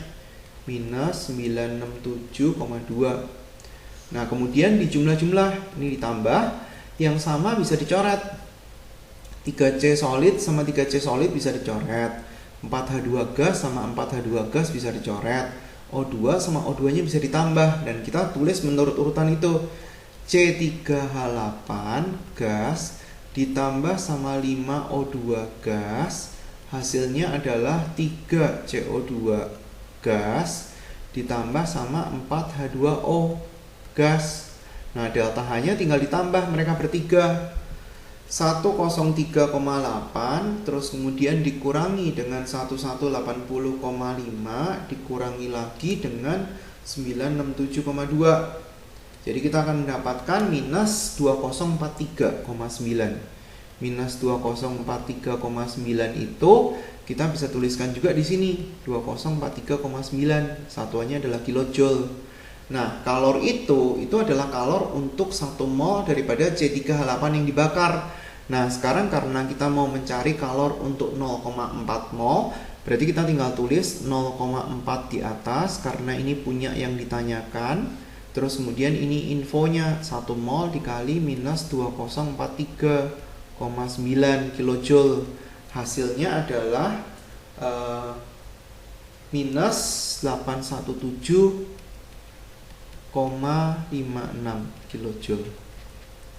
minus 967,2. Nah kemudian di jumlah-jumlah ini ditambah, yang sama bisa dicoret. 3C solid sama 3C solid bisa dicoret. 4H2 gas sama 4H2 gas bisa dicoret. O2 sama O2 nya bisa ditambah, dan kita tulis menurut urutan itu. C3H8 gas ditambah sama 5O2 gas, hasilnya adalah 3CO2 gas ditambah sama 4H2O gas. Nah, delta H-nya tinggal ditambah mereka bertiga. 103,8 terus kemudian dikurangi dengan 1180,5 dikurangi lagi dengan 967,2. Jadi kita akan mendapatkan minus 2043,9. Minus 2043,9 itu kita bisa tuliskan juga di sini 2043,9. Satuannya adalah kilojoule. Nah, kalor itu adalah kalor untuk 1 mol daripada C3H8 yang dibakar. Nah, sekarang karena kita mau mencari kalor untuk 0,4 mol, berarti kita tinggal tulis 0,4 di atas karena ini punya yang ditanyakan. Terus kemudian ini infonya 1 mol dikali minus 2043,9 kilojoule. Hasilnya adalah minus 817,56 kilojoule.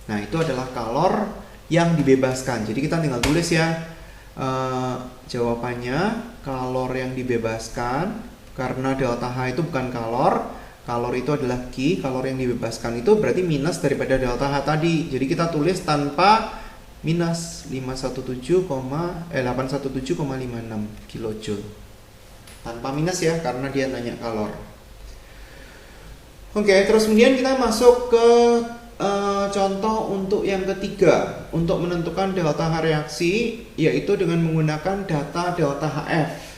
Nah, itu adalah kalor yang dibebaskan. Jadi kita tinggal tulis ya jawabannya, kalor yang dibebaskan karena delta H itu bukan kalor. Kalor itu adalah Q, kalor yang dibebaskan itu berarti minus daripada delta H tadi. Jadi kita tulis tanpa minus 817,56 kilojoule. Tanpa minus ya, karena dia nanya kalor. Oke, terus kemudian kita masuk ke contoh untuk yang ketiga. Untuk menentukan delta H reaksi, yaitu dengan menggunakan data delta HF.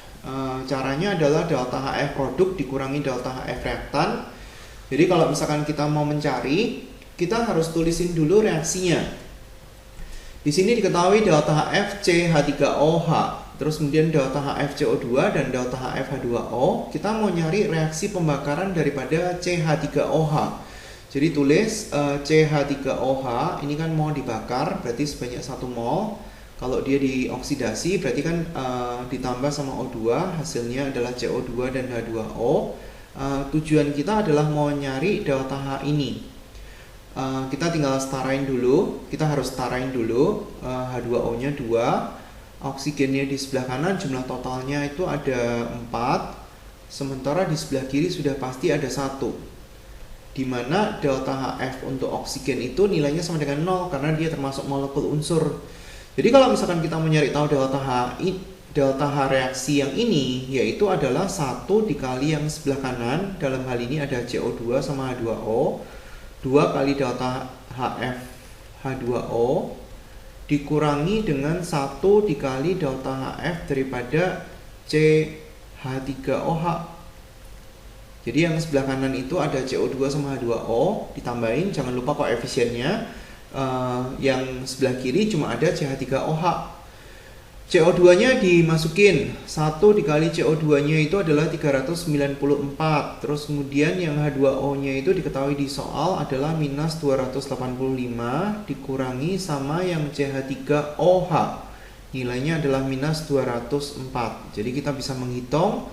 Caranya adalah delta HF produk dikurangi delta HF reaktan. Jadi kalau misalkan kita mau mencari, kita harus tulisin dulu reaksinya. Di sini diketahui delta HF CH3OH, terus kemudian delta HF CO2 dan delta HF H2O. Kita mau nyari reaksi pembakaran daripada CH3OH. Jadi tulis CH3OH ini kan mau dibakar, berarti sebanyak 1 mol. Kalau dia dioksidasi berarti kan ditambah sama O2, hasilnya adalah CO2 dan H2O. Tujuan kita adalah mau nyari delta H ini. Kita tinggal setarain dulu, kita harus setarain dulu H2O nya 2, oksigennya di sebelah kanan jumlah totalnya itu ada 4, sementara di sebelah kiri sudah pasti ada 1, dimana delta HF untuk oksigen itu nilainya sama dengan 0 karena dia termasuk molekul unsur. Jadi kalau misalkan kita mau nyari tahu delta H reaksi yang ini, yaitu adalah 1 dikali yang sebelah kanan, dalam hal ini ada CO2 sama H2O, 2 kali delta HF H2O dikurangi dengan 1 dikali delta HF daripada CH3OH. Jadi yang sebelah kanan itu ada CO2 sama H2O, ditambahin, jangan lupa koefisiennya. Yang sebelah kiri cuma ada CH3OH. CO2 nya dimasukin, 1 dikali CO2 nya itu adalah 394. Terus kemudian yang H2O nya itu diketahui di soal adalah minus 285 dikurangi sama yang CH3OH, nilainya adalah minus 204. Jadi kita bisa menghitung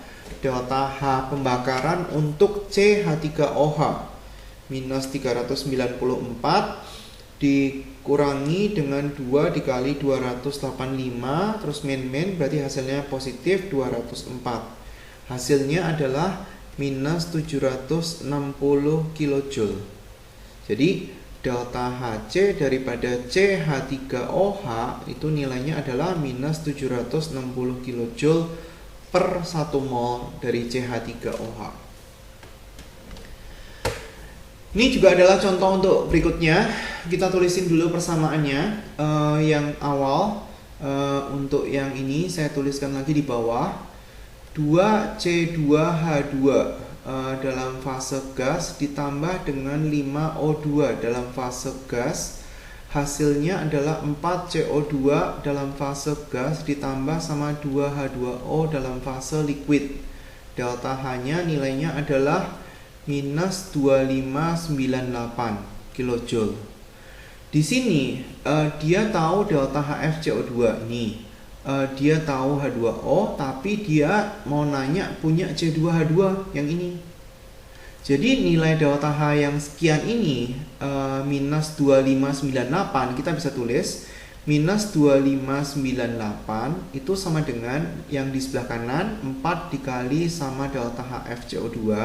delta H pembakaran untuk CH3OH minus 394 dikurangi dengan 2 dikali 285, terus min berarti hasilnya positif 204. Hasilnya adalah minus 760 kilojoule. Jadi delta Hc daripada CH3OH itu nilainya adalah minus 760 kilojoule per 1 mol dari CH3OH. Ini juga adalah contoh untuk berikutnya. Kita tulisin dulu persamaannya. Yang awal untuk yang ini saya tuliskan lagi di bawah. 2C2H2 dalam fase gas ditambah dengan 5O2 dalam fase gas. Hasilnya adalah 4CO2 dalam fase gas ditambah sama 2H2O dalam fase liquid. Delta H-nya nilainya adalah minus 2598 kilojoule. Di sini dia tahu delta HFCO2 ini, dia tahu H2O, tapi dia mau nanya punya C2H2 yang ini. Jadi nilai delta H yang sekian ini minus 2598, kita bisa tulis minus 2598 itu sama dengan yang di sebelah kanan 4 dikali sama delta HFCO2.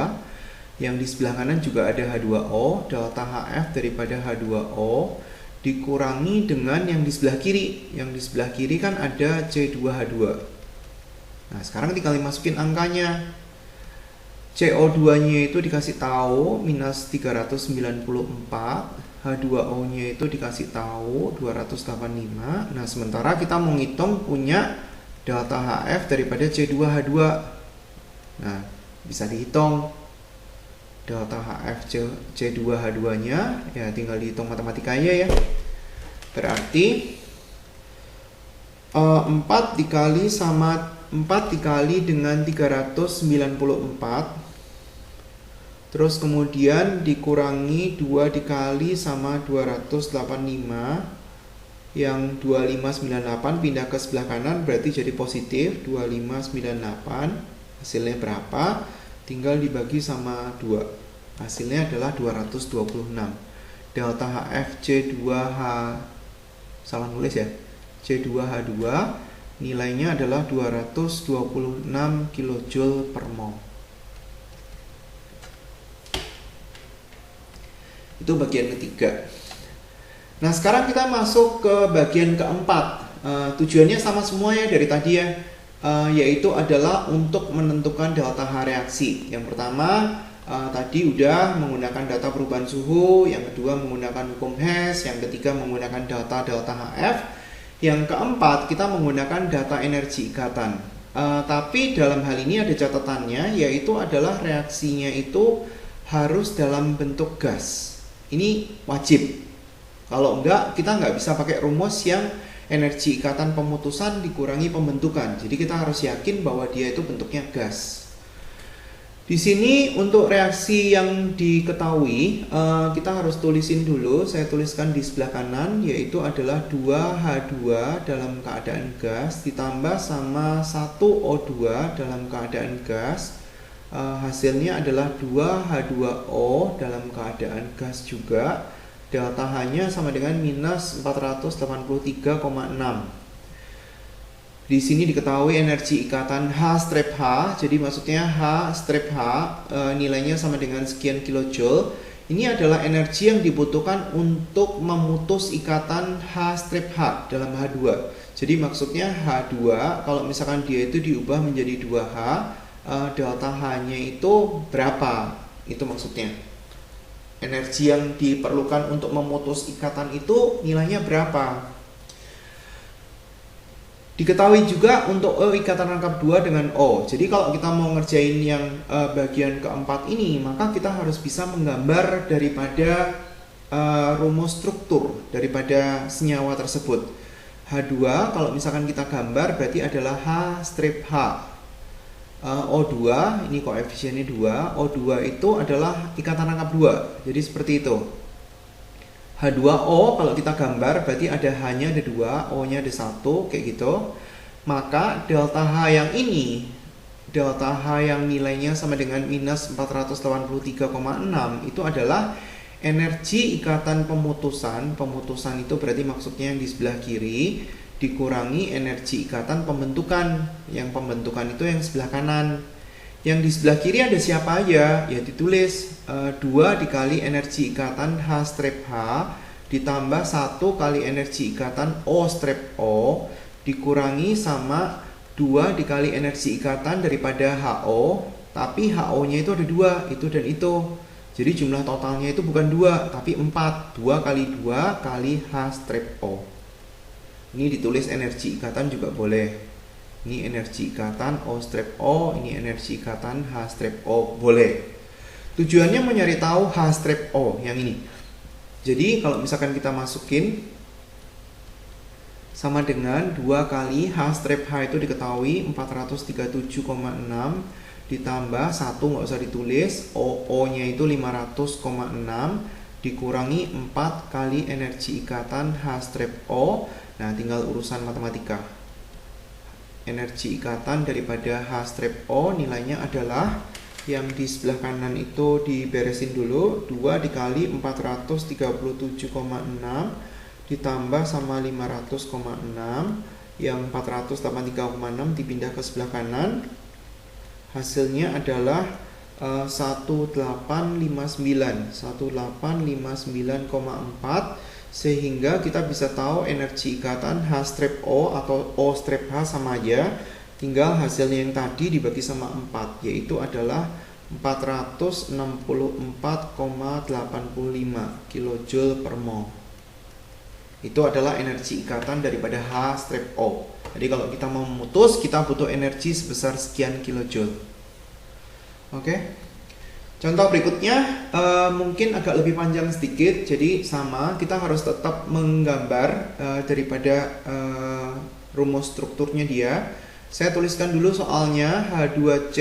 Yang di sebelah kanan juga ada H2O, delta HF daripada H2O dikurangi dengan yang di sebelah kiri. Yang di sebelah kiri kan ada C2H2. Nah, sekarang tinggal dimasukin angkanya. CO2-nya itu dikasih tahu minus 394, H2O-nya itu dikasih tahu 285. Nah, sementara kita mau ngitung punya delta HF daripada C2H2. Nah, bisa dihitung delta HF C2H2-nya, ya tinggal dihitung matematikanya ya. Berarti 4 dikali dengan 394, terus kemudian dikurangi 2 dikali sama 285, yang 2598 pindah ke sebelah kanan berarti jadi positif 2598. Hasilnya berapa? Tinggal dibagi sama 2. Hasilnya adalah 226. Delta HF C2H, salah nulis ya, C2H2 nilainya adalah 226 kJ per mol. Itu bagian ketiga. Nah, sekarang kita masuk ke bagian keempat. Tujuannya sama semua ya dari tadi ya, yaitu adalah untuk menentukan delta H reaksi. Yang pertama tadi udah menggunakan data perubahan suhu, yang kedua menggunakan hukum Hess, yang ketiga menggunakan delta HF, yang keempat kita menggunakan data energi ikatan. Tapi dalam hal ini ada catatannya, yaitu adalah reaksinya itu harus dalam bentuk gas. Ini wajib. Kalau enggak, kita nggak bisa pakai rumus yang energi ikatan pemutusan dikurangi pembentukan. Jadi kita harus yakin bahwa dia itu bentuknya gas. Di sini untuk reaksi yang diketahui, kita harus tulisin dulu. Saya tuliskan di sebelah kanan, yaitu adalah 2H2 dalam keadaan gas ditambah sama 1O2 dalam keadaan gas. Hasilnya adalah 2H2O dalam keadaan gas juga. Delta H-nya sama dengan minus 483,6. Di sini diketahui energi ikatan H-H, jadi maksudnya H-H nilainya sama dengan sekian kilojoule. Ini adalah energi yang dibutuhkan untuk memutus ikatan H-H dalam H2. Jadi maksudnya H2, kalau misalkan dia itu diubah menjadi 2H, delta H-nya itu berapa? Itu maksudnya. Energi yang diperlukan untuk memutus ikatan itu nilainya berapa? Diketahui juga untuk ikatan rangkap 2 dengan O. Jadi kalau kita mau ngerjain yang bagian keempat ini, maka kita harus bisa menggambar daripada rumus struktur daripada senyawa tersebut. H2 kalau misalkan kita gambar berarti adalah H-H. O2 ini koefisiennya 2. O2 itu adalah ikatan rangkap 2. Jadi seperti itu. H2O kalau kita gambar berarti ada H-nya ada 2, O-nya ada 1, kayak gitu. Maka delta H yang ini, delta H yang nilainya sama dengan minus 483,6 itu adalah energi ikatan pemutusan. Pemutusan itu berarti maksudnya yang di sebelah kiri dikurangi energi ikatan pembentukan. Yang pembentukan itu yang sebelah kanan. Yang di sebelah kiri ada siapa aja? Ya ditulis 2 dikali energi ikatan H' ditambah 1 kali energi ikatan O' dikurangi sama 2 dikali energi ikatan daripada HO, tapi HO-nya itu ada 2, itu dan itu. Jadi jumlah totalnya itu bukan 2, tapi 4. 2 kali 2 kali H'. Ini ditulis energi ikatan juga boleh. Ini energi ikatan O', ini energi ikatan H', boleh. Tujuannya mencari tahu H', yang ini. Jadi kalau misalkan kita masukin sama dengan 2 kali H' itu diketahui 437,6 ditambah 1 nggak usah ditulis, O-nya itu 500,6 dikurangi 4 kali energi ikatan H'. Nah, tinggal urusan matematika. Energi ikatan daripada H', nilainya adalah yang di sebelah kanan itu diberesin dulu, 2 dikali 437,6 ditambah sama 500,6, yang 483,6 dipindah ke sebelah kanan, hasilnya adalah 1859,4, sehingga kita bisa tahu energi ikatan H strip O atau O strip H sama aja, tinggal hasilnya yang tadi dibagi sama 4, yaitu adalah 464,85 kilojoule per mol. Itu adalah energi ikatan daripada H strip O. Jadi kalau kita mau memutus, kita butuh energi sebesar sekian kilojoule. Oke. Contoh berikutnya mungkin agak lebih panjang sedikit. Jadi sama, kita harus tetap menggambar daripada rumus strukturnya dia. Saya tuliskan dulu soalnya. H2C,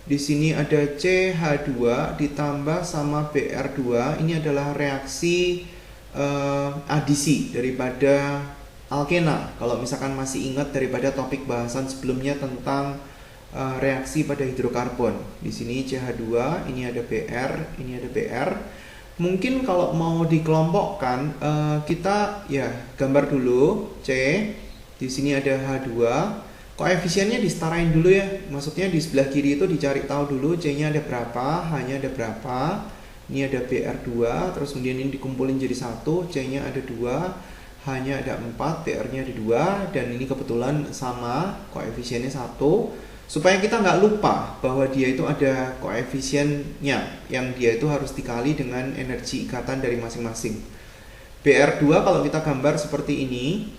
di sini ada CH2 ditambah sama Br2. Ini adalah reaksi adisi daripada alkena. Kalau misalkan masih ingat daripada topik bahasan sebelumnya tentang reaksi pada hidrokarbon. Di sini CH2, ini ada Br, ini ada Br. Mungkin kalau mau dikelompokkan, kita ya gambar dulu C. Di sini ada H2. Koefisiennya disetarain dulu ya. Maksudnya di sebelah kiri itu dicari tahu dulu C-nya ada berapa, H-nya ada berapa. Ini ada Br2, terus kemudian ini dikumpulin jadi 1, C-nya ada 2, H-nya ada 4, Br-nya ada 2, dan ini kebetulan sama, koefisiennya 1. Supaya kita nggak lupa bahwa dia itu ada koefisiennya, yang dia itu harus dikali dengan energi ikatan dari masing-masing. Br2 kalau kita gambar seperti ini,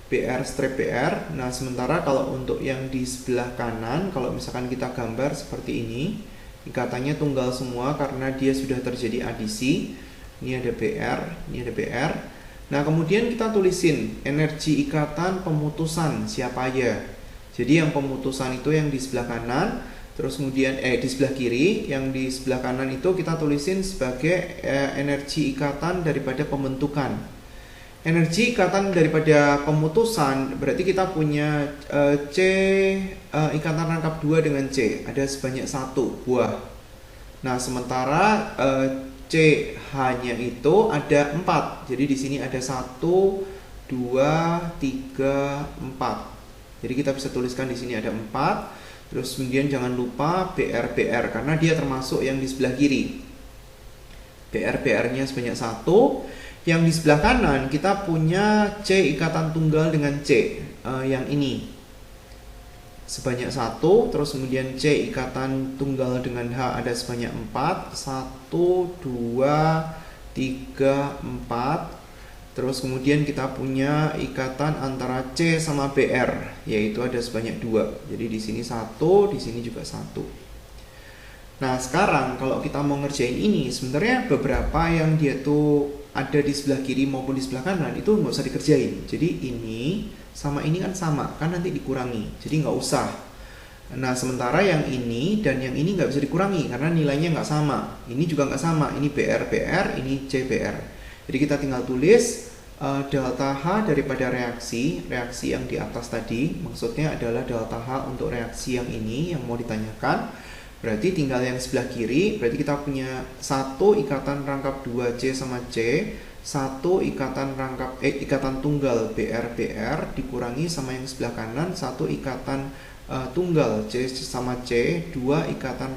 Br strip Br. Nah, sementara kalau untuk yang di sebelah kanan, kalau misalkan kita gambar seperti ini, ikatannya tunggal semua karena dia sudah terjadi adisi. Ini ada Br, ini ada Br. Nah, kemudian kita tulisin energi ikatan pemutusan siapa aja. Jadi yang pemutusan itu yang di sebelah kanan, terus kemudian di sebelah kiri, yang di sebelah kanan itu kita tulisin sebagai energi ikatan daripada pembentukan. Energi ikatan daripada pemutusan berarti kita punya C ikatan rangkap 2 dengan C, ada sebanyak 1 buah. Nah, sementara CH-nya itu ada 4. Jadi di sini ada 1 2 3 4. Jadi kita bisa tuliskan di sini ada 4. Terus kemudian jangan lupa BR karena dia termasuk yang di sebelah kiri. BR-nya sebanyak 1. Yang di sebelah kanan kita punya C ikatan tunggal dengan C, yang ini sebanyak 1. Terus kemudian C ikatan tunggal dengan H ada sebanyak 4. 1 2 3 4. Terus kemudian kita punya ikatan antara C sama BR, yaitu ada sebanyak 2. Jadi di sini 1, di sini juga 1. Nah, sekarang kalau kita mau ngerjain ini, sebenarnya beberapa yang dia tuh ada di sebelah kiri maupun di sebelah kanan itu nggak usah dikerjain. Jadi ini sama ini kan sama, kan nanti dikurangi, jadi nggak usah. Nah, sementara yang ini dan yang ini nggak bisa dikurangi karena nilainya nggak sama. Ini juga nggak sama, ini BR, ini CBR. Jadi kita tinggal tulis delta H daripada reaksi yang di atas tadi, maksudnya adalah delta H untuk reaksi yang ini yang mau ditanyakan. Berarti tinggal yang sebelah kiri, berarti kita punya 1 ikatan rangkap 2C sama C, 1 ikatan ikatan tunggal BR dikurangi sama yang sebelah kanan 1 ikatan tunggal C sama C, 2 ikatan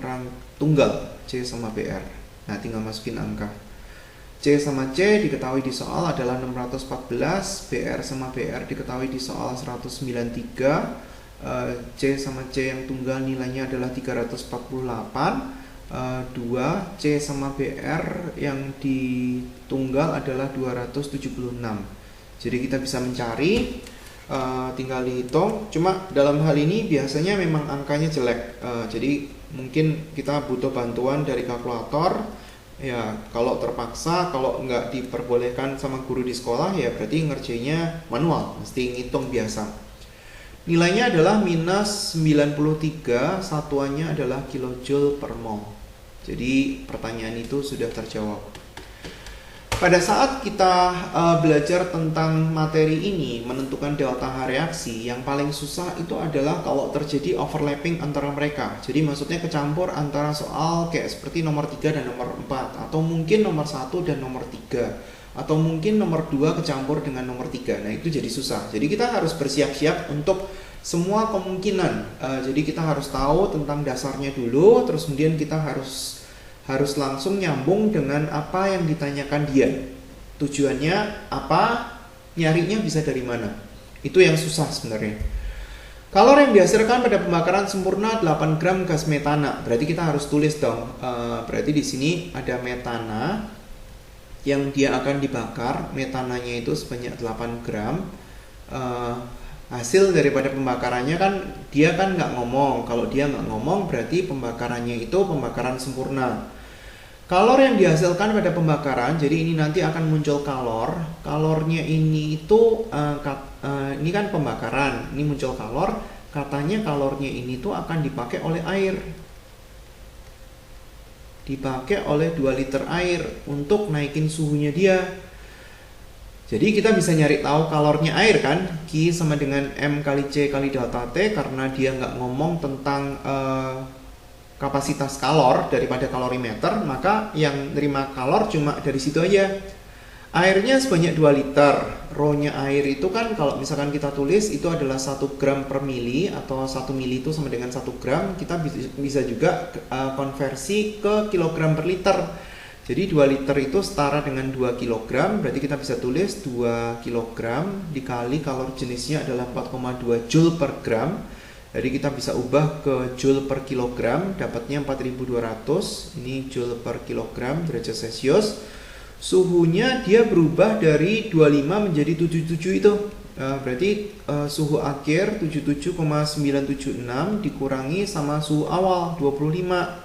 tunggal C sama BR. Nah, tinggal masukin angka. C sama C diketahui di soal adalah 614, BR sama BR diketahui di soal 193. C sama C yang tunggal nilainya adalah 348. 2 C sama BR yang ditunggal adalah 276. Jadi kita bisa mencari, tinggal dihitung. Cuma dalam hal ini biasanya memang angkanya jelek, jadi mungkin kita butuh bantuan dari kalkulator. Ya, kalau terpaksa, kalau nggak diperbolehkan sama guru di sekolah, ya berarti ngerjainnya manual, mesti ngitung biasa. Nilainya adalah minus 93, satuannya adalah kilojoule per mol. Jadi pertanyaan itu sudah terjawab. Pada saat kita belajar tentang materi ini, menentukan delta H reaksi, yang paling susah itu adalah kalau terjadi overlapping antara mereka. Jadi maksudnya kecampur antara soal kayak seperti nomor 3 dan nomor 4, atau mungkin nomor 1 dan nomor 3. Atau mungkin nomor 2 kecampur dengan nomor 3. Nah, itu jadi susah. Jadi kita harus bersiap-siap untuk semua kemungkinan. Jadi kita harus tahu tentang dasarnya dulu, terus kemudian kita harus langsung nyambung dengan apa yang ditanyakan dia. Tujuannya apa, nyarinya bisa dari mana. Itu yang susah sebenarnya. Kalor yang dihasilkan pada pembakaran sempurna 8 gram gas metana. Berarti kita harus tulis dong. Berarti di sini ada metana yang dia akan dibakar. Metananya itu sebanyak 8 gram. Hasil daripada pembakarannya kan dia kan nggak ngomong. Kalau dia nggak ngomong berarti pembakarannya itu pembakaran sempurna. Kalor yang dihasilkan pada pembakaran, jadi ini nanti akan muncul kalor. Kalornya ini itu ini kan pembakaran, ini muncul kalor. Katanya kalornya ini tuh akan dipakai oleh air. Dipakai oleh 2 liter air untuk naikin suhunya dia. Jadi kita bisa nyari tahu kalornya air kan, Q sama dengan M kali C kali delta T, karena dia nggak ngomong tentang kapasitas kalor daripada kalorimeter, maka yang nerima kalor cuma dari situ aja. Airnya sebanyak 2 liter. Rho-nya air itu kan kalau misalkan kita tulis itu adalah 1 gram per mili, atau 1 mili itu sama dengan 1 gram. Kita bisa juga konversi ke kilogram per liter. Jadi 2 liter itu setara dengan 2 kilogram. Berarti kita bisa tulis 2 kilogram dikali kalor jenisnya adalah 4,2 joule per gram. Jadi kita bisa ubah ke joule per kilogram, dapatnya 4200. Ini joule per kilogram derajat Celcius. Suhunya dia berubah dari 25 menjadi 77 itu. Berarti suhu akhir 77,976 dikurangi sama suhu awal 25.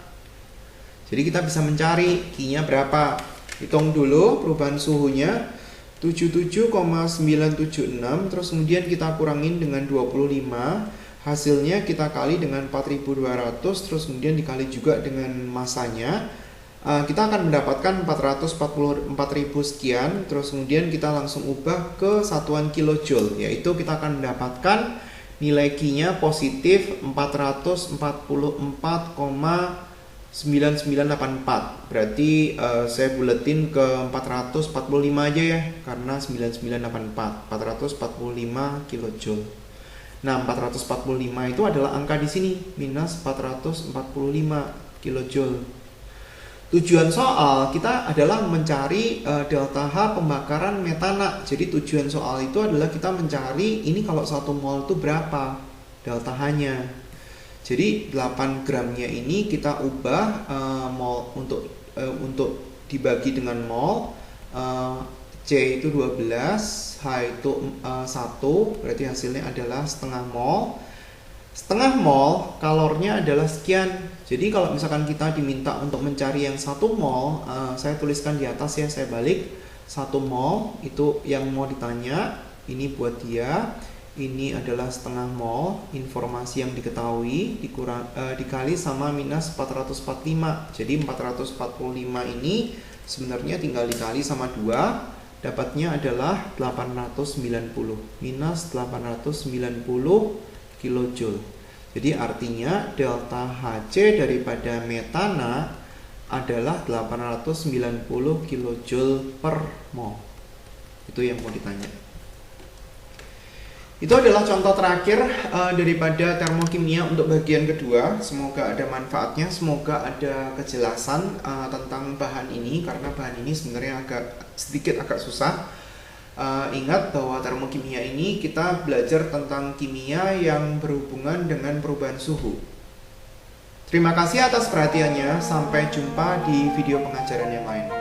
Jadi kita bisa mencari Q-nya berapa. Hitung dulu perubahan suhunya 77,976, terus kemudian kita kurangin dengan 25. Hasilnya kita kali dengan 4200, terus kemudian dikali juga dengan masanya. Kita akan mendapatkan 444.000 sekian, terus kemudian kita langsung ubah ke satuan kilojoule, yaitu kita akan mendapatkan nilai Q-nya positif 444,9984. Berarti saya buletin ke 445 aja ya, karena 9984, 445 kilojoule. Nah, 445 itu adalah angka di sini, minus 445 kilojoule. Tujuan soal kita adalah mencari delta H pembakaran metana. Jadi tujuan soal itu adalah kita mencari ini kalau 1 mol itu berapa delta H-nya. Jadi 8 gramnya ini kita ubah mol untuk dibagi dengan mol. C itu 12, H itu 1, berarti hasilnya adalah setengah mol. Setengah mol kalornya adalah sekian. Jadi kalau misalkan kita diminta untuk mencari yang 1 mol, saya tuliskan di atas ya, saya balik. 1 mol itu yang mau ditanya, ini buat dia. Ini adalah setengah mol, informasi yang diketahui dikali sama minus 445. Jadi 445 ini sebenarnya tinggal dikali sama 2. Dapatnya adalah 890 minus 890 kilojoule. Jadi artinya delta Hc daripada metana adalah 890 kilojoule per mol. Itu yang mau ditanya. Itu adalah contoh terakhir daripada termokimia untuk bagian kedua. Semoga ada manfaatnya, semoga ada kejelasan tentang bahan ini, karena bahan ini sebenarnya sedikit agak susah. Ingat bahwa termokimia ini kita belajar tentang kimia yang berhubungan dengan perubahan suhu. Terima kasih atas perhatiannya, sampai jumpa di video pengajaran yang lain.